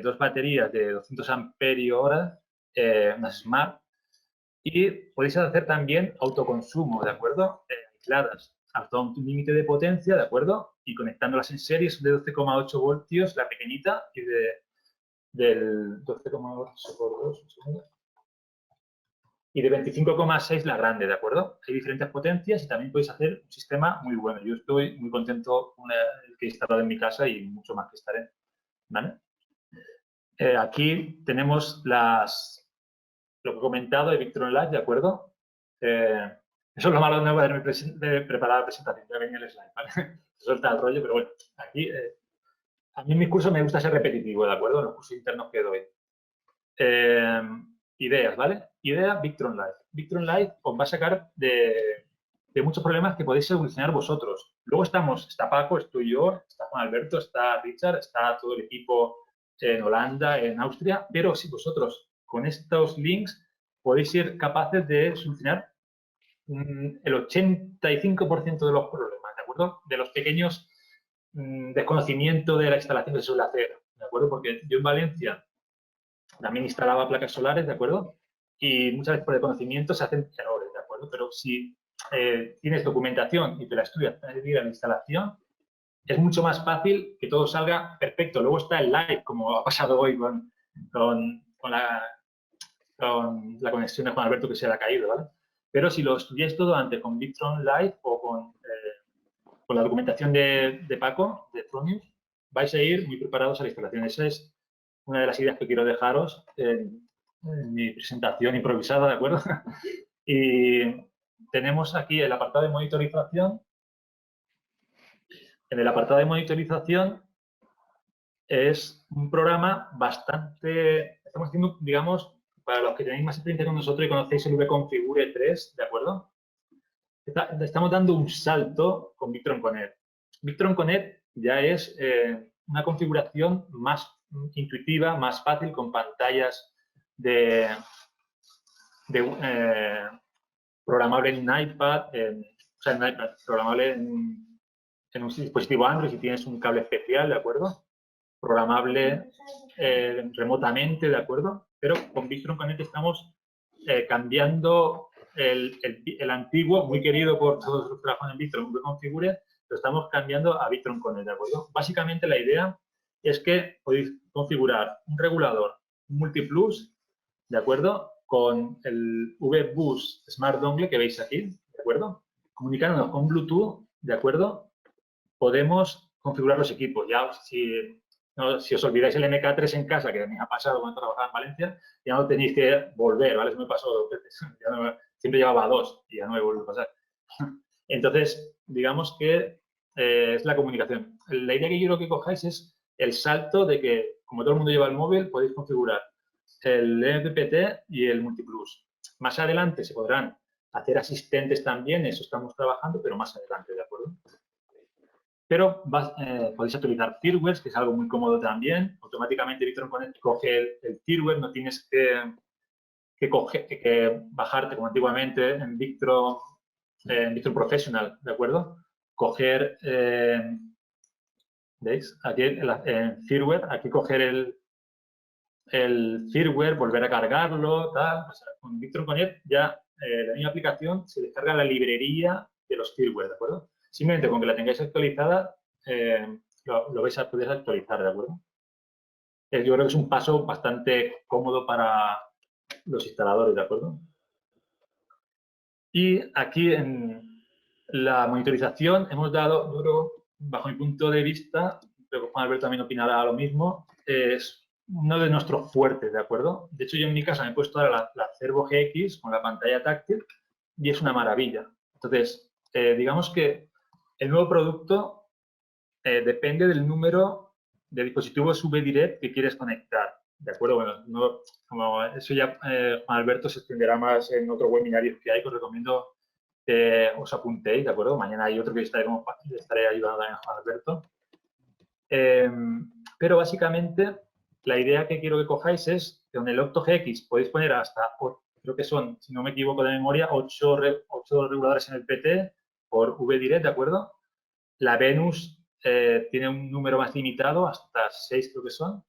2 baterías de 200 amperios-hora, unas Smart, y podéis hacer también autoconsumo, ¿de acuerdo? Aisladas, hasta un límite de potencia, ¿de acuerdo? Y conectándolas en serie, son de 12,8 voltios, la pequeñita, y del 12,8 por 2, un segundo, y de 25,6 la grande, ¿de acuerdo? Hay diferentes potencias y también podéis hacer un sistema muy bueno. Yo estoy muy contento con el que he instalado en mi casa y mucho más que estaré, ¿vale? Aquí tenemos lo que he comentado de Victron Live, ¿de acuerdo? Eso es lo malo de no haberme preparado la presentación, ya venía el slide, ¿vale? Se suelta el rollo, pero bueno, aquí a mí en mis cursos me gusta ser repetitivo, ¿de acuerdo? En los cursos internos que doy. Ideas, ¿vale? Idea, Victron Live. Victron Live os va a sacar de muchos problemas que podéis solucionar vosotros. Luego está Paco, estoy yo, está Juan Alberto, está Richard, está todo el equipo en Holanda, en Austria, pero si vosotros con estos links podéis ser capaces de solucionar el 85% de los problemas, ¿de acuerdo? De los pequeños desconocimiento de la instalación que se suele hacer, ¿de acuerdo? Porque yo en Valencia también instalaba placas solares, ¿de acuerdo? Y muchas veces por el conocimiento se hacen errores, ¿de acuerdo? Pero si tienes documentación y te la estudias antes de ir a la instalación, es mucho más fácil que todo salga perfecto. Luego está el live, como ha pasado hoy con la conexión de Juan Alberto que se le ha caído, ¿vale? Pero si lo estudiáis todo antes con Victron Live o con la documentación de Paco, de Fronius, vais a ir muy preparados a la instalación. Esa es una de las ideas que quiero dejaros en mi presentación improvisada, ¿de acuerdo? Y tenemos aquí el apartado de monitorización. En el apartado de monitorización es un programa bastante... Estamos haciendo, digamos, para los que tenéis más experiencia con nosotros y conocéis el VConfigure 3, ¿de acuerdo? Estamos dando un salto con Victron Connect. Victron Connect ya es una configuración más intuitiva, más fácil, con pantallas programable en iPad, programable en un dispositivo Android si tienes un cable especial, ¿de acuerdo? Programable remotamente, ¿de acuerdo? Pero con Victron Connect estamos cambiando el antiguo, muy querido por todos los que trabajan en Victron, VConfigure, lo estamos cambiando a Victron Connect, ¿de acuerdo? Básicamente la idea es que podéis configurar un regulador multiplus, ¿de acuerdo? Con el VBoost Smart Dongle que veis aquí, ¿de acuerdo? Comunicándonos con Bluetooth, ¿de acuerdo? Podemos configurar los equipos. Ya si os olvidáis el MK3 en casa, que me ha pasado cuando trabajaba en Valencia, ya no tenéis que volver, ¿vale? Eso me pasó 2 veces. Siempre llevaba 2 y ya no me vuelve a pasar. Entonces, digamos que es la comunicación. La idea que quiero que cojáis es el salto de que, como todo el mundo lleva el móvil, podéis configurar el MPPT y el Multiplus. Más adelante se podrán hacer asistentes también, eso estamos trabajando, pero más adelante, ¿de acuerdo? Pero podéis actualizar firmware, que es algo muy cómodo también. Automáticamente Victron Connect coge el firmware, no tienes que bajarte como antiguamente en Victron Professional, ¿de acuerdo? Coger, ¿veis? Aquí en firmware, aquí coger el firmware, volver a cargarlo, tal. O sea, con Victron Connect ya la misma aplicación se descarga la librería de los firmware, ¿de acuerdo? Simplemente con que la tengáis actualizada, lo vais a poder actualizar, ¿de acuerdo? Yo creo que es un paso bastante cómodo para los instaladores, ¿de acuerdo? Y aquí en La monitorización hemos dado, yo creo, bajo mi punto de vista, creo que Juan Alberto también opinará lo mismo, es uno de nuestros fuertes, ¿de acuerdo? De hecho, yo en mi casa me he puesto ahora la Cervo GX con la pantalla táctil y es una maravilla. Entonces, digamos que el nuevo producto depende del número de dispositivos VDirect que quieres conectar, ¿de acuerdo? Bueno, no, como eso ya Juan Alberto se extenderá más en otros webinarios que hay, que os recomiendo que os apuntéis, ¿de acuerdo? Mañana hay otro que estaré ayudando también a Juan Alberto. Pero básicamente la idea que quiero que cojáis es que con el OctoGX podéis poner hasta, creo que son, si no me equivoco de memoria, 8 reguladores en el PT por VDirect, ¿de acuerdo? La Venus tiene un número más limitado, hasta 6 creo que son,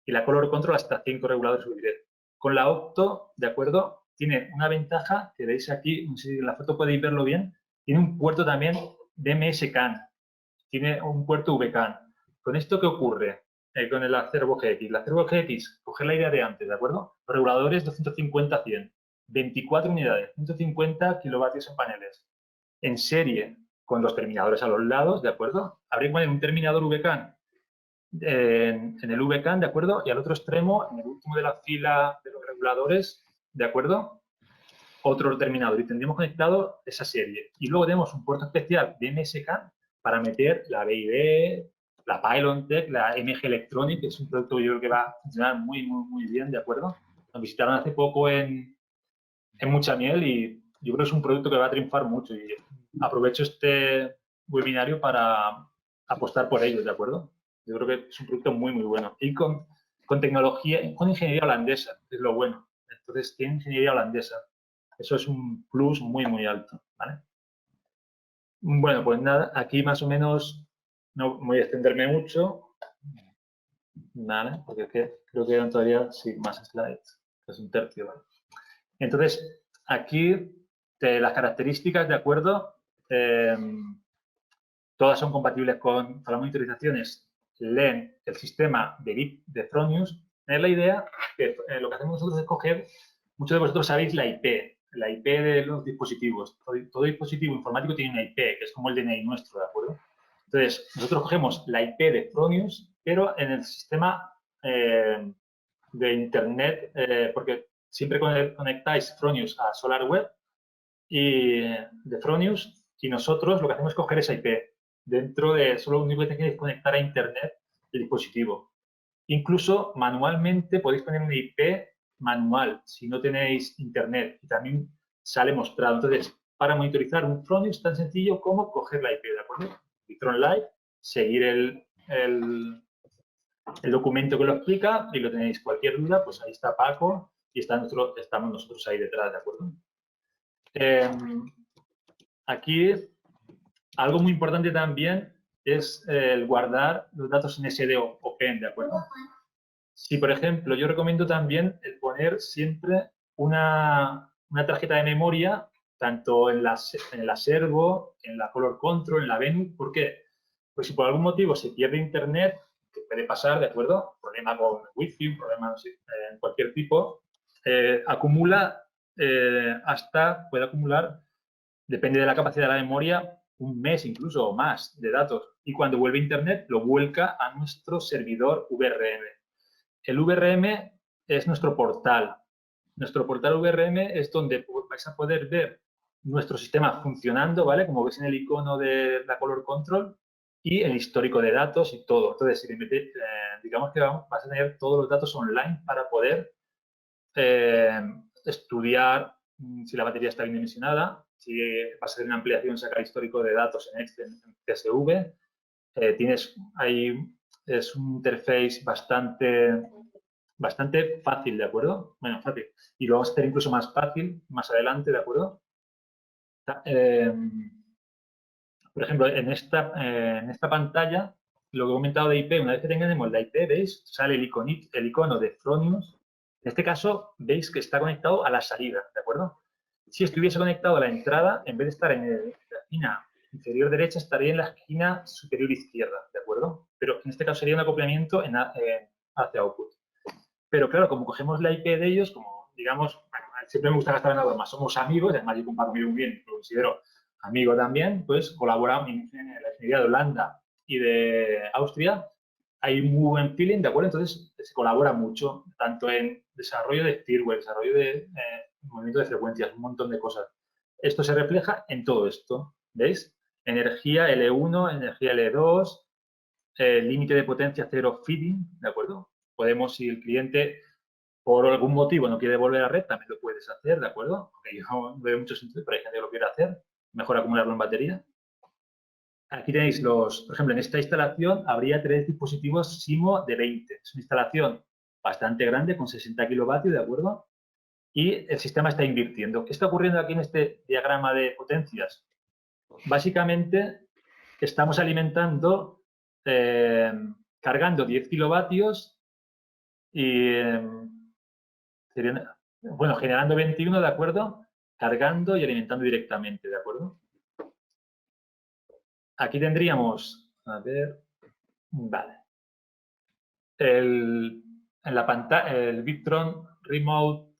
y la Color Control hasta 5 reguladores VDirect. Con la Octo, ¿de acuerdo? Tiene una ventaja que veis aquí, no sé si en la foto podéis verlo bien, tiene un puerto también DMS CAN, tiene un puerto VCAN. ¿Con esto qué ocurre con el Acervo GX? El Acervo GX, coger la idea de antes, ¿de acuerdo? Los reguladores 250-100, 24 unidades, 150 kilovatios en paneles. En serie, con los terminadores a los lados, ¿de acuerdo? Habría que poner un terminador VCAN en el VCAN, ¿de acuerdo? Y al otro extremo, en el último de la fila de los reguladores, ¿de acuerdo? Otro terminador y tendríamos conectado esa serie. Y luego tenemos un puerto especial de MSCAN para meter la BID, la Pylontech, la MG Electronic, que es un producto que yo creo que va a funcionar muy, muy, muy bien, ¿de acuerdo? Nos visitaron hace poco en Mucha Miel y yo creo que es un producto que va a triunfar mucho y aprovecho este webinario para apostar por ellos, ¿de acuerdo? Yo creo que es un producto muy, muy bueno. Y con tecnología, con ingeniería holandesa, es lo bueno. Entonces, tiene ingeniería holandesa. Eso es un plus muy, muy alto, ¿vale? Bueno, pues nada, aquí más o menos no voy a extenderme mucho, ¿vale? Porque creo que eran todavía sí, más slides, que es un tercio, ¿vale? Entonces, aquí las características, ¿de acuerdo? Todas son compatibles con las monitorizaciones. Leen el sistema de bit de Fronius. Es la idea que lo que hacemos nosotros es coger, muchos de vosotros sabéis la IP de los dispositivos. Todo dispositivo informático tiene una IP, que es como el DNI nuestro, ¿de acuerdo? Entonces, nosotros cogemos la IP de Fronius, pero en el sistema de Internet, porque siempre conectáis Fronius a SolarWeb y de Fronius, y nosotros lo que hacemos es coger esa IP. Dentro de solo lo único que tenéis que conectar a Internet el dispositivo. Incluso manualmente podéis poner una IP manual si no tenéis Internet y también sale mostrado. Entonces, para monitorizar un Fronius es tan sencillo como coger la IP, ¿de acuerdo? Victron Live, seguir el documento que lo explica y lo tenéis. Cualquier duda, pues ahí está Paco y estamos nosotros ahí detrás, ¿de acuerdo? Aquí, algo muy importante también es el guardar los datos en SD Open, ¿de acuerdo? Si, por ejemplo, yo recomiendo también el poner siempre una tarjeta de memoria, tanto en la Servo, en la Color Control, en la Venus. ¿Por qué? Pues si por algún motivo se pierde Internet, que puede pasar, ¿de acuerdo? Problema con Wi-Fi, un problema no sé, en cualquier tipo, acumula puede acumular, depende de la capacidad de la memoria, un mes incluso o más de datos. Y cuando vuelve a Internet, lo vuelca a nuestro servidor VRM. El VRM es nuestro portal. Nuestro portal VRM es donde vais a poder ver nuestro sistema funcionando, ¿vale? Como ves en el icono de la Color Control y el histórico de datos y todo. Entonces, si digamos que vas a tener todos los datos online para poder estudiar si la batería está bien dimensionada, si vas a hacer una ampliación, sacar histórico de datos en Excel, en CSV. Tienes ahí, es un interface bastante fácil, ¿de acuerdo? Bueno, fácil. Y lo vamos a hacer incluso más fácil más adelante, ¿de acuerdo? Por ejemplo, en esta pantalla, lo que he comentado de IP, una vez que tengamos la IP, ¿veis? Sale el icono de Fronius. En este caso, veis que está conectado a la salida, ¿de acuerdo? Si estuviese conectado a la entrada, en vez de estar en la esquina inferior derecha, estaría en la esquina superior izquierda, ¿de acuerdo? Pero en este caso sería un acoplamiento hacia output. Pero claro, como cogemos la IP de ellos, como digamos, siempre me gusta gastar en la broma, somos amigos, además yo con Paco muy bien, lo considero amigo también, pues colaboramos en la ingeniería de Holanda y de Austria. Hay muy buen feeling, ¿de acuerdo? Entonces se colabora mucho, tanto en desarrollo de firmware, desarrollo de movimiento de frecuencias, un montón de cosas. Esto se refleja en todo esto, ¿veis? Energía L1, energía L2, límite de potencia cero feeding, ¿de acuerdo? Podemos, si el cliente por algún motivo no quiere volver a red, también lo puedes hacer, ¿de acuerdo? Porque yo no veo mucho sentido, pero hay gente que lo quiere hacer, mejor acumularlo en batería. Aquí tenéis por ejemplo, en esta instalación habría 3 dispositivos SIMO de 20. Es una instalación bastante grande, con 60 kilovatios, ¿de acuerdo? Y el sistema está invirtiendo. ¿Qué está ocurriendo aquí en este diagrama de potencias? Básicamente, estamos alimentando, cargando 10 kilovatios y, bueno, generando 21, ¿de acuerdo? Cargando y alimentando directamente, ¿de acuerdo? Aquí tendríamos, a ver, vale. En la pantalla, el Victron Remote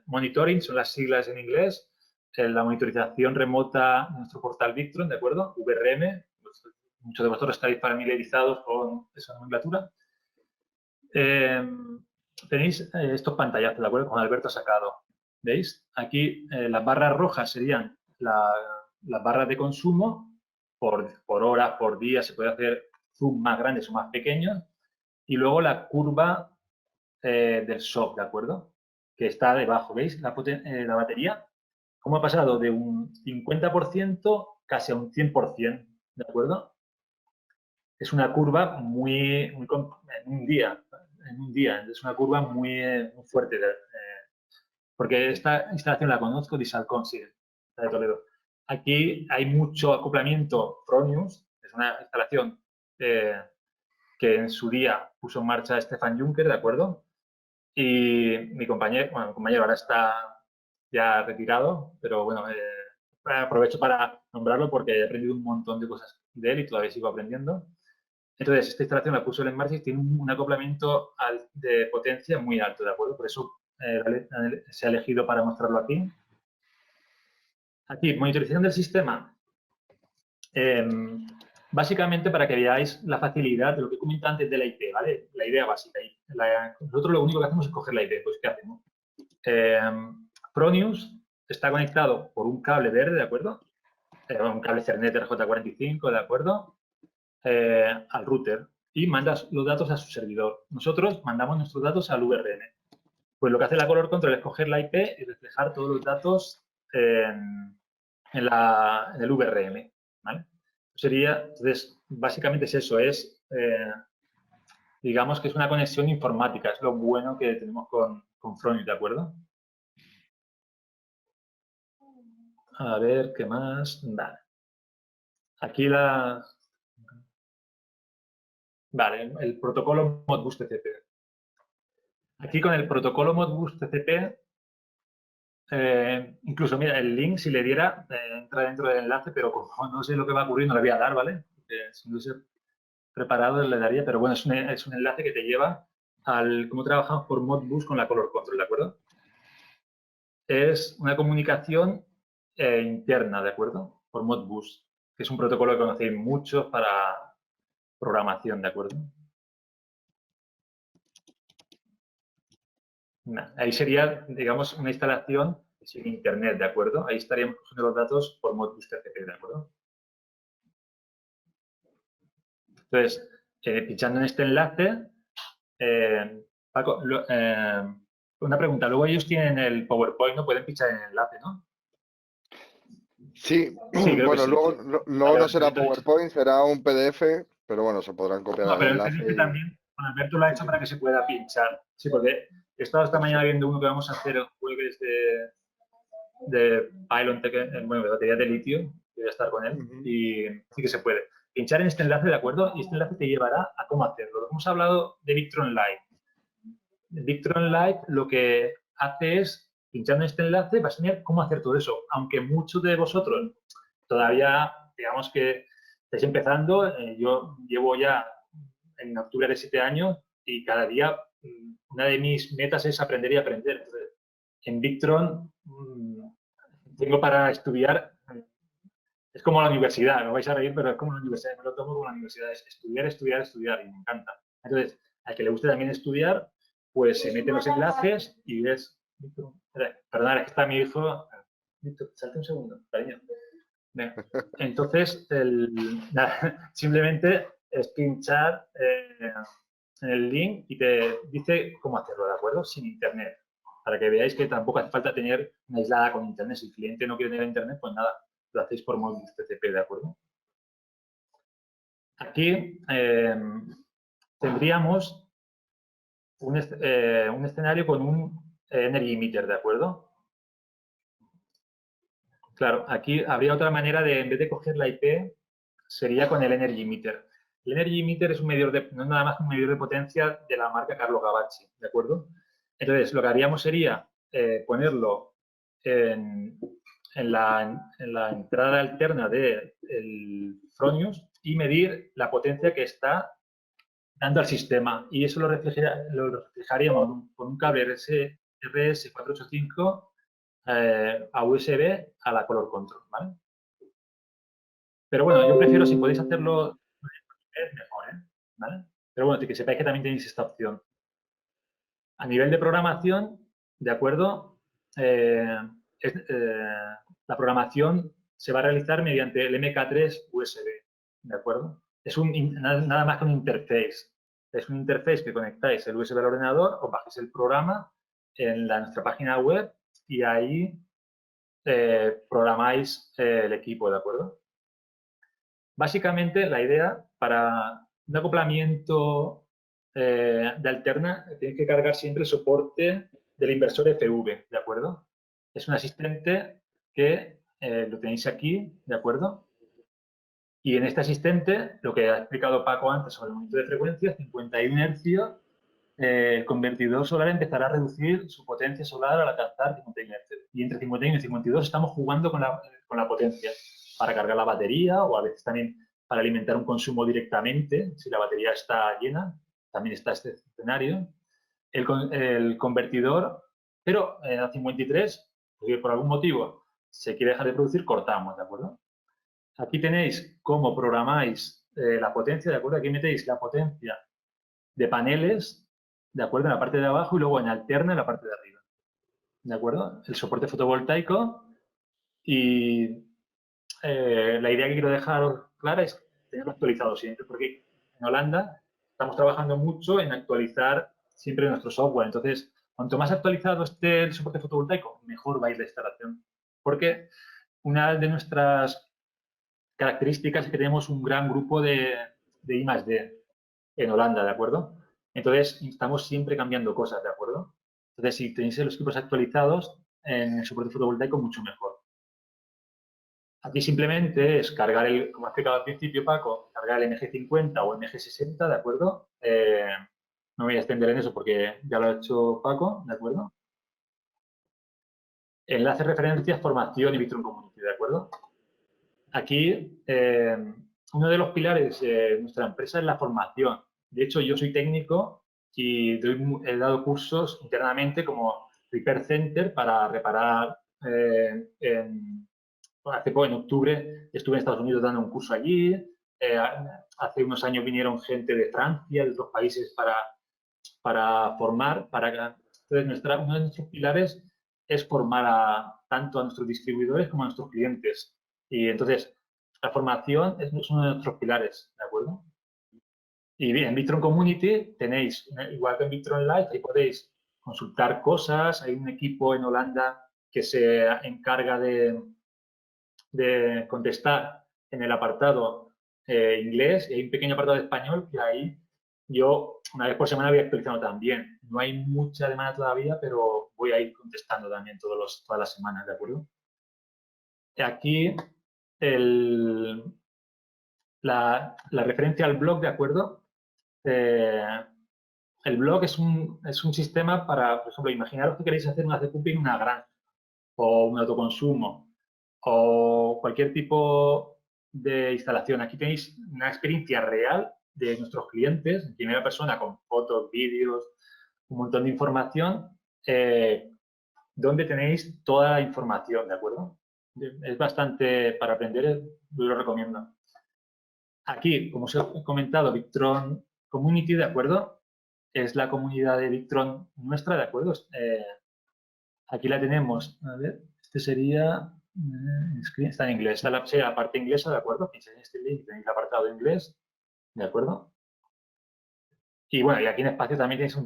Monitoring, son las siglas en inglés, la monitorización remota de nuestro portal Victron, ¿de acuerdo? VRM, muchos de vosotros estáis familiarizados con esa nomenclatura. Tenéis estos pantallazos, ¿de acuerdo? Con Alberto sacado. ¿Veis? Aquí las barras rojas serían las barras de consumo por horas, por día, se puede hacer zoom más grandes o más pequeños. Y luego la curva del shock, ¿de acuerdo? Que está debajo, ¿veis? La batería, cómo ha pasado de un 50% casi a un 100%, ¿de acuerdo? Es una curva en un día, es una curva muy fuerte, porque esta instalación la conozco de Salconsil, de Toledo. Aquí hay mucho acoplamiento Fronius, es una instalación que en su día puso en marcha Stefan Juncker, ¿de acuerdo? Y mi compañero ahora está ya retirado, pero bueno, aprovecho para nombrarlo porque he aprendido un montón de cosas de él y todavía sigo aprendiendo. Entonces, esta instalación la puso él en marcha y tiene un acoplamiento de potencia muy alto, ¿de acuerdo? Por eso se ha elegido para mostrarlo aquí. Aquí, monitorización del sistema. Básicamente para que veáis la facilidad de lo que comenté antes de la IP, ¿vale? La idea básica. Nosotros lo único que hacemos es coger la IP, pues ¿qué hacemos? Fronius está conectado por un cable verde, ¿de acuerdo? Un cable Ethernet RJ45, ¿de acuerdo? Al router y manda los datos a su servidor. Nosotros mandamos nuestros datos al VRM. Pues lo que hace la Color Control es coger la IP y reflejar todos los datos en el VRM, ¿vale? Entonces, básicamente es eso, digamos que es una conexión informática, es lo bueno que tenemos con Fronius, ¿de acuerdo? A ver, ¿qué más? Vale. Aquí Vale, el protocolo Modbus TCP. Aquí con el protocolo Modbus TCP, incluso, mira, el link, si le diera, entra dentro del enlace, pero como no sé lo que va a ocurrir, no le voy a dar, ¿vale? Si no hubiese preparado, le daría, pero bueno, es un enlace que te lleva al cómo trabajamos por Modbus con la Color Control, ¿de acuerdo? Es una comunicación interna, ¿de acuerdo? Por Modbus, que es un protocolo que conocéis muchos para programación, ¿de acuerdo? Ahí sería, digamos, una instalación sin internet, ¿de acuerdo? Ahí estaríamos cogiendo los datos por Modbus TCP, ¿de acuerdo? Entonces, pinchando en este enlace, Paco, una pregunta. Luego ellos tienen el PowerPoint, ¿no? Pueden pinchar en el enlace, ¿no? Sí, Sí, bueno, sí. luego Vale, no será PowerPoint, será un PDF, pero bueno, se podrán copiar no, al pero el enlace. PDF también, bueno, Alberto lo ha hecho para que se pueda pinchar. Sí, porque he estado esta mañana viendo uno que vamos a hacer en jueves de Pylon, bueno, de batería de litio, voy a estar con él, y sí que se puede. Pinchar en este enlace, ¿de acuerdo? Y este enlace te llevará a cómo hacerlo. Hemos hablado de Victron Lite. Victron Lite lo que hace es, pinchando en este enlace, va a enseñar cómo hacer todo eso. Aunque muchos de vosotros todavía, digamos que estáis empezando, yo llevo ya en octubre de 7 años y cada día una de mis metas es aprender y aprender. Entonces, en Victron tengo para estudiar Es como la universidad, me vais a reír, pero es como la universidad, me lo tomo como la universidad, es estudiar, estudiar, estudiar, y me encanta. Entonces, al que le guste también estudiar, pues se mete en los enlaces y ves... Perdón, es que está mi hijo... Víctor, salte un segundo, cariño. Entonces, simplemente es pinchar en el link y te dice cómo hacerlo, ¿de acuerdo? Sin internet. Para que veáis que tampoco hace falta tener una aislada con internet. Si el cliente no quiere tener internet, pues nada, lo hacéis por móvil TCP, ¿de acuerdo? Aquí tendríamos un escenario con un energy meter, ¿de acuerdo? Claro, aquí habría otra manera de, en vez de coger la IP, sería con el energy meter. El energy meter es un medidor no es nada más que un medidor de potencia de la marca Carlo Gavacci, ¿de acuerdo? Entonces, lo que haríamos sería ponerlo en la entrada alterna del Fronius y medir la potencia que está dando al sistema. Y eso lo reflejaríamos con un cable RS485 a USB a la color control, ¿vale? Pero bueno, yo prefiero, si podéis hacerlo mejor, ¿vale? Pero bueno, que sepáis que también tenéis esta opción. A nivel de programación, ¿de acuerdo? La programación se va a realizar mediante el MK3 USB, ¿de acuerdo? Es nada más que un interface. Es un interface que conectáis el USB al ordenador, os bajáis el programa en nuestra página web y ahí programáis el equipo, ¿de acuerdo? Básicamente, la idea para un acoplamiento de alterna, tienes que cargar siempre el soporte del inversor FV, ¿de acuerdo? Es un asistente que lo tenéis aquí, ¿de acuerdo? Y en este asistente, lo que ha explicado Paco antes sobre el monitor de frecuencia, 51 hercios, el convertidor solar empezará a reducir su potencia solar al alcanzar 51 hercios. Y entre 51 y 52 estamos jugando con la potencia para cargar la batería o a veces también para alimentar un consumo directamente, si la batería está llena, también está este escenario. El convertidor, pero a 53, porque por algún motivo se quiere dejar de producir, cortamos, ¿de acuerdo? Aquí tenéis cómo programáis la potencia, ¿de acuerdo? Aquí metéis la potencia de paneles, ¿de acuerdo? En la parte de abajo y luego en alterna en la parte de arriba, ¿de acuerdo? El soporte fotovoltaico y la idea que quiero dejar clara es tenerlo actualizado siempre, porque en Holanda estamos trabajando mucho en actualizar siempre nuestro software. Entonces, cuanto más actualizado esté el soporte fotovoltaico, mejor va a ir la instalación. Porque una de nuestras características es que tenemos un gran grupo de I+D en Holanda, ¿de acuerdo? Entonces, estamos siempre cambiando cosas, ¿de acuerdo? Entonces, si tenéis los equipos actualizados en el soporte fotovoltaico, mucho mejor. Aquí simplemente es cargar como ha explicado al principio Paco, cargar el MG50 o MG60, ¿de acuerdo? No me voy a extender en eso porque ya lo ha hecho Paco, ¿de acuerdo? Enlace, referencias, formación y Bitron Community, ¿de acuerdo? Aquí, uno de los pilares de nuestra empresa es la formación. De hecho, yo soy técnico y he dado cursos internamente como Repair Center para reparar hace poco, en octubre, estuve en Estados Unidos dando un curso allí. Hace unos años vinieron gente de Francia, de otros países para formar. Entonces, uno de nuestros pilares es formar tanto a nuestros distribuidores como a nuestros clientes. Y entonces, la formación es uno de nuestros pilares, ¿de acuerdo? Y bien, en Bitron Community tenéis, igual que en Bitron Live, ahí podéis consultar cosas. Hay un equipo en Holanda que se encarga de contestar en el apartado inglés y hay un pequeño apartado de español que ahí yo una vez por semana voy actualizando también. No hay mucha demanda todavía, pero voy a ir contestando también todas las semanas, ¿de acuerdo? Aquí la referencia al blog, ¿de acuerdo? El blog es un sistema para, por ejemplo, imaginaros que queréis hacer una CQP en una granja o un autoconsumo o cualquier tipo de instalación. Aquí tenéis una experiencia real de nuestros clientes en primera persona con fotos, vídeos, un montón de información donde tenéis toda la información, ¿de acuerdo? Es bastante, para aprender, yo lo recomiendo. Aquí, como os he comentado, Victron Community, ¿de acuerdo? Es la comunidad de Victron nuestra, ¿de acuerdo? Aquí la tenemos, a ver, este sería, está en inglés, está la parte inglesa, ¿de acuerdo? Pincháis en este link, tenéis el apartado inglés, ¿de acuerdo? Y bueno, y aquí en espacio también tenéis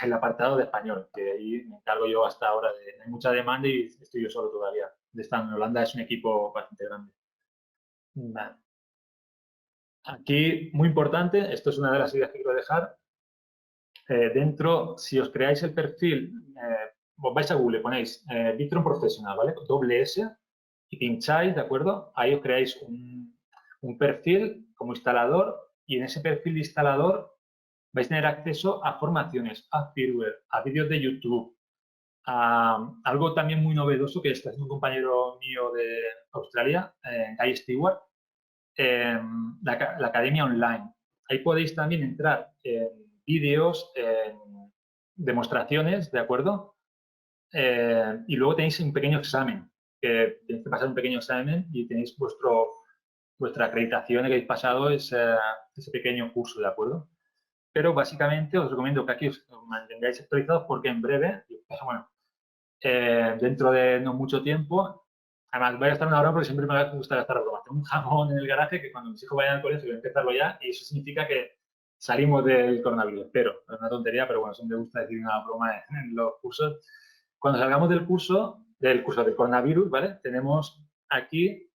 el apartado de español, que ahí me encargo yo hasta ahora. Hay mucha demanda y estoy yo solo todavía. En Holanda es un equipo bastante grande. Vale. Aquí, muy importante, esto es una de las ideas que quiero dejar. Dentro, si os creáis el perfil, os vais a Google, ponéis Victron Professional, ¿vale? Doble S, y pincháis, ¿de acuerdo? Ahí os creáis un perfil como instalador y en ese perfil de instalador vais a tener acceso a formaciones, a firmware, a vídeos de YouTube, a algo también muy novedoso que está haciendo un compañero mío de Australia, Guy Stewart, la Academia Online. Ahí podéis también entrar en vídeos, en demostraciones, ¿de acuerdo? Y luego tenéis un pequeño examen, que tenéis que pasar un pequeño examen y tenéis vuestra acreditación que habéis pasado ese pequeño curso, ¿de acuerdo? Pero básicamente os recomiendo que aquí os mantengáis actualizados porque en breve, bueno, dentro de no mucho tiempo, además voy a gastar una broma porque siempre me gusta gastar bromas. Tengo un jamón en el garaje que cuando mis hijos vayan al colegio voy a empezarlo ya y eso significa que salimos del coronavirus. Pero es una tontería, pero bueno, siempre me gusta decir una broma en los cursos. Cuando salgamos del curso del coronavirus, ¿vale? Tenemos aquí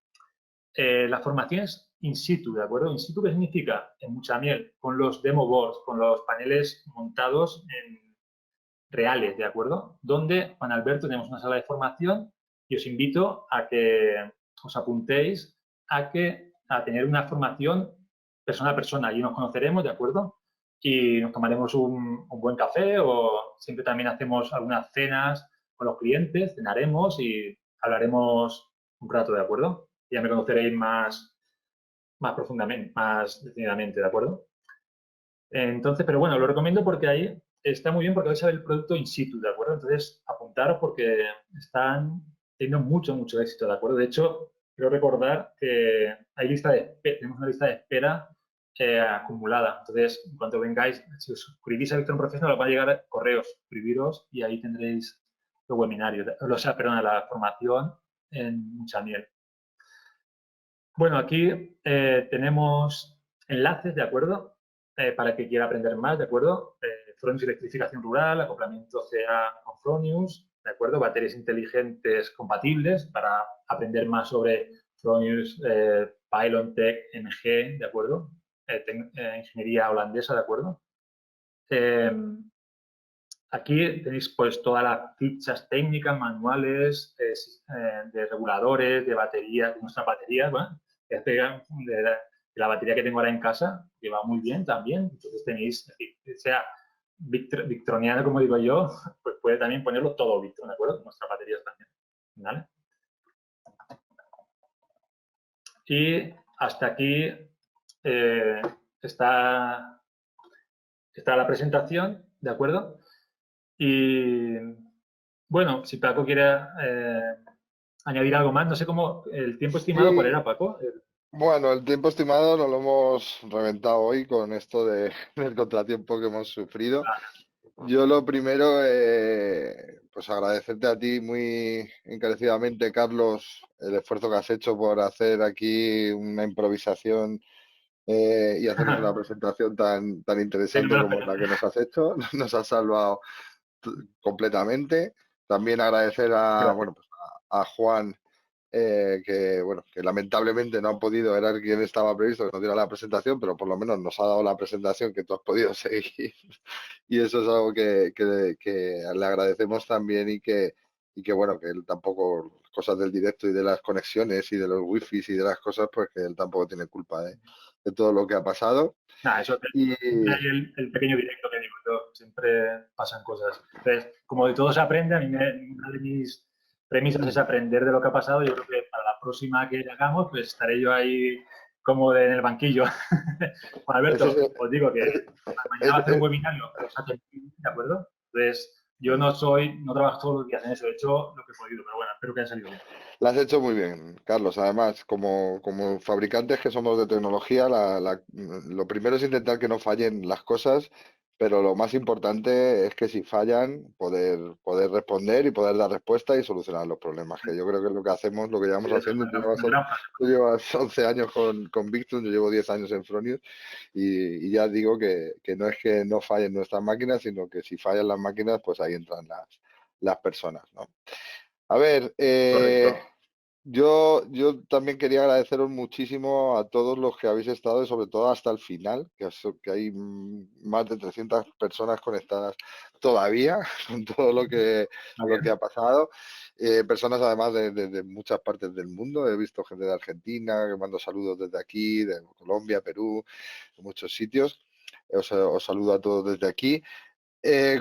las formaciones in situ, ¿de acuerdo? In situ, ¿qué significa? En Muchamiel, con los demo boards, con los paneles montados reales, ¿de acuerdo? Donde, Juan Alberto, tenemos una sala de formación y os invito a que os apuntéis a tener una formación persona a persona. Allí nos conoceremos, ¿de acuerdo? Y nos tomaremos un buen café o siempre también hacemos algunas cenas con los clientes, cenaremos y hablaremos un rato, ¿de acuerdo? Ya me conoceréis más profundamente, más detenidamente, ¿de acuerdo? Entonces, pero bueno, lo recomiendo porque ahí está muy bien porque vais a ver el producto in situ, ¿de acuerdo? Entonces, apuntaros porque están teniendo mucho éxito, ¿de acuerdo? De hecho, quiero recordar que tenemos una lista de espera acumulada. Entonces, en cuanto vengáis, si os suscribís a Victron Professional, os van a llegar correos, suscribiros y ahí tendréis los webinarios, la formación en Muchamiel. Bueno, aquí tenemos enlaces, ¿de acuerdo? Para que quiera aprender más, ¿de acuerdo? Fronius Electrificación Rural, acoplamiento CA con Fronius, ¿de acuerdo? Baterías inteligentes compatibles para aprender más sobre Fronius, Pylon Tech, MG, ¿de acuerdo? Ingeniería holandesa, ¿de acuerdo? Aquí tenéis pues todas las fichas técnicas, manuales, de reguladores, de baterías, de nuestras baterías, ¿bueno? De la batería que tengo ahora en casa, que va muy bien también. Entonces tenéis, sea victroniana, como digo yo, pues puede también ponerlo todo Victron, ¿de acuerdo? Nuestras baterías también, ¿vale? Y hasta aquí está la presentación, ¿de acuerdo? Y bueno, si Paco quiere añadir algo más, no sé cómo, el tiempo estimado, Sí. ¿cuál era, Paco? Bueno, el tiempo estimado nos lo hemos reventado hoy con esto del contratiempo que hemos sufrido. Yo lo primero, pues agradecerte a ti muy encarecidamente, Carlos, el esfuerzo que has hecho por hacer aquí una improvisación y hacernos una presentación tan interesante como la que nos has hecho. Nos has salvado completamente. También agradecer bueno, pues a Juan, que lamentablemente no ha podido, era quien estaba previsto que nos diera la presentación, pero por lo menos nos ha dado la presentación que tú has podido seguir. Y eso es algo que le agradecemos también y que bueno, que él tampoco, cosas del directo y de las conexiones y de los wifi y de las cosas, pues que él tampoco tiene culpa de todo lo que ha pasado. Nada, eso el pequeño directo que digo yo, siempre pasan cosas. Entonces, como de todo se aprende, a mí una de mis premisas es aprender de lo que ha pasado. Yo creo que para la próxima que hagamos, pues estaré yo ahí como en el banquillo. Juan Alberto, os digo que mañana va a hacer un webinario, ¿de acuerdo? Entonces, Yo no trabajo todos los días en eso, he hecho lo que he podido, pero bueno, espero que haya salido bien. Lo has hecho muy bien, Carlos. Además, como fabricantes que somos de tecnología, lo primero es intentar que no fallen las cosas, pero lo más importante es que si fallan, poder responder y poder dar respuesta y solucionar los problemas, que yo creo que es lo que hacemos, lo que llevamos Sí, haciendo. una gran fase. Tú llevas 11 años con Victron, yo llevo 10 años en Fronius y ya digo que no es que no fallen nuestras máquinas, sino que si fallan las máquinas, pues ahí entran las personas, ¿no? A ver, Correcto. yo también quería agradeceros muchísimo a todos los que habéis estado y sobre todo hasta el final, que hay más de 300 personas conectadas todavía con todo Muy lo que bien. ha pasado. Personas además de muchas partes del mundo. He visto gente de Argentina que mando saludos desde aquí, de Colombia, Perú, de muchos sitios. Os saludo a todos desde aquí.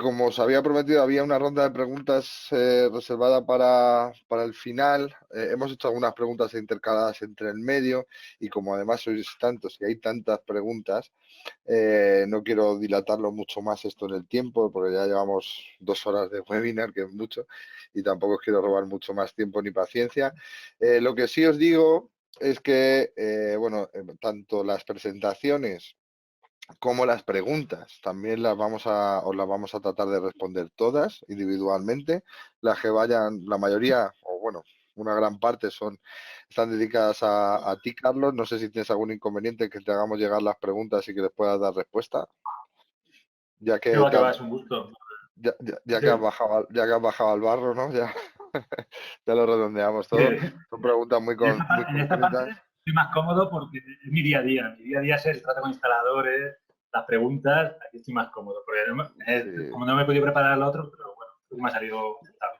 Como os había prometido, había una ronda de preguntas reservada para el final. Hemos hecho algunas preguntas intercaladas entre el medio y como además sois tantos y hay tantas preguntas, no quiero dilatarlo mucho más esto en el tiempo porque ya llevamos 2 horas de webinar, que es mucho, y tampoco os quiero robar mucho más tiempo ni paciencia. Lo que sí os digo es que, bueno, tanto las presentaciones como las preguntas también os las vamos a tratar de responder todas individualmente. Las que vayan, la mayoría, o bueno, una gran parte están dedicadas a ti, Carlos. No sé si tienes algún inconveniente que te hagamos llegar las preguntas y que les puedas dar respuesta, ya que Que va, es un gusto. ya que has bajado al barro, ¿no? Ya, ya lo redondeamos todo. Sí. Son preguntas muy En esta parte concretas. estoy más cómodo porque es mi día a día. Mi día a día es el trato con instaladores, las preguntas, aquí estoy más cómodo. Porque Sí. como no me he podido preparar lo otro, pero bueno, creo que me ha salido aceptable.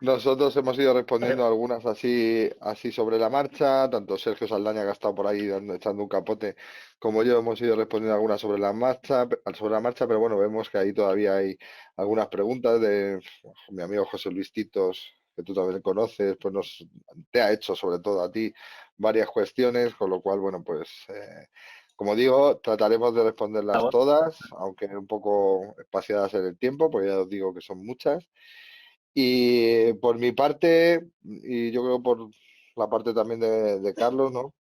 Nosotros hemos ido respondiendo algunas así sobre la marcha, tanto Sergio Saldaña, que ha estado por ahí echando un capote, como yo hemos ido respondiendo algunas sobre la marcha, pero bueno, vemos que ahí todavía hay algunas preguntas de mi amigo José Luis Titos, que tú también conoces, pues te ha hecho sobre todo a ti varias cuestiones, con lo cual, bueno, pues como digo, trataremos de responderlas todas, aunque un poco espaciadas en el tiempo, porque ya os digo que son muchas. Y por mi parte, y yo creo por la parte también de Carlos, ¿no?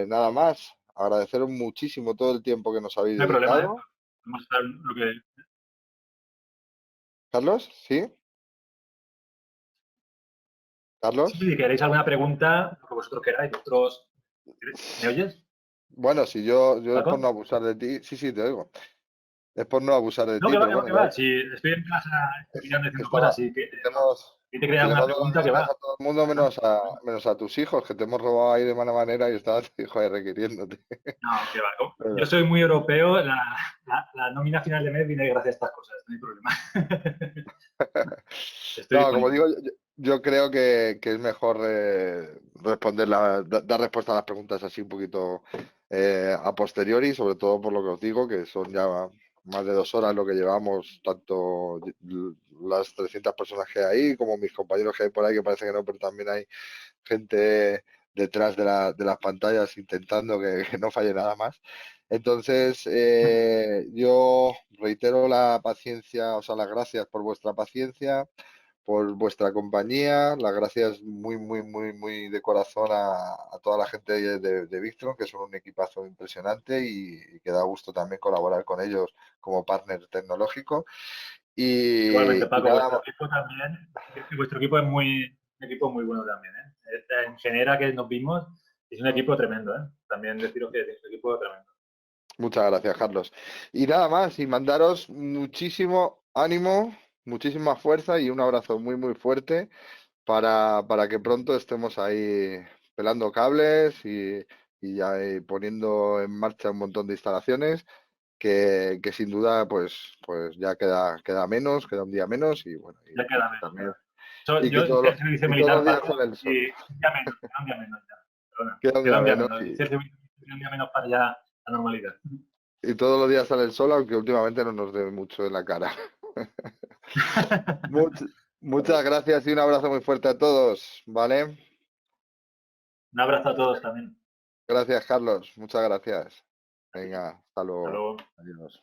Nada más, agradeceros muchísimo todo el tiempo que nos habéis No hay problema, ¿eh? dedicado. Podemos hacer lo que... Carlos, ¿sí? Sí, Carlos. si queréis alguna pregunta, lo que vosotros queráis. ¿Me oyes, Bueno, si yo es por no Paco? abusar de ti, sí, sí, te oigo. Es por no abusar de No, ti, que va, pero que va, bueno, que va. Si estoy en casa, estoy mirando haciendo estaba, cosas y que tenemos, si te creas que le alguna mando las pregunta, que gracias va. a todo el mundo menos a tus hijos, que te hemos robado ahí de mala manera y estaba tu hijo ahí requiriéndote. No, que va. Yo Pero- soy muy europeo, la nómina final de mes viene gracias a estas cosas, no hay problema. Estoy No, como disponible. digo, yo creo que es mejor dar respuesta a las preguntas así un poquito a posteriori, sobre todo por lo que os digo, que son ya más de 2 horas lo que llevamos, tanto las 300 personas que hay ahí, como mis compañeros que hay por ahí, que parece que no, pero también hay gente detrás de las pantallas intentando que no falle nada más. Entonces, yo reitero la paciencia, o sea, las gracias por vuestra paciencia, por vuestra compañía, las gracias muy, muy, muy, muy de corazón a toda la gente de Victron, que son un equipazo impresionante y que da gusto también colaborar con ellos como partner tecnológico. Igualmente, Y Paco, vuestro nada, equipo también, vuestro equipo es un equipo muy bueno también, ¿eh? En Genera, que nos vimos, es un equipo tremendo, ¿eh? También deciros que es un equipo tremendo. muchas gracias, Carlos. Y nada más, y mandaros muchísimo ánimo, muchísima fuerza y un abrazo muy, muy fuerte para que pronto estemos ahí pelando cables y ya poniendo en marcha un montón de instalaciones que sin duda pues ya queda menos, queda un día menos y bueno, Ya queda y que menos. también Yo, y que yo hice el servicio y todos los militar, días Paco, sale el sol. y ya menos, queda un día menos ya. Perdona, Queda un queda día un día menos menos. Hice el servicio un día menos para ya la normalidad. y todos los días sale el sol, aunque últimamente no nos dé mucho en la cara. Much- Muchas gracias y un abrazo muy fuerte a todos, ¿vale? Un abrazo a todos también. Gracias, Carlos. Muchas gracias. A ti. Venga, hasta Hasta luego. luego. Adiós.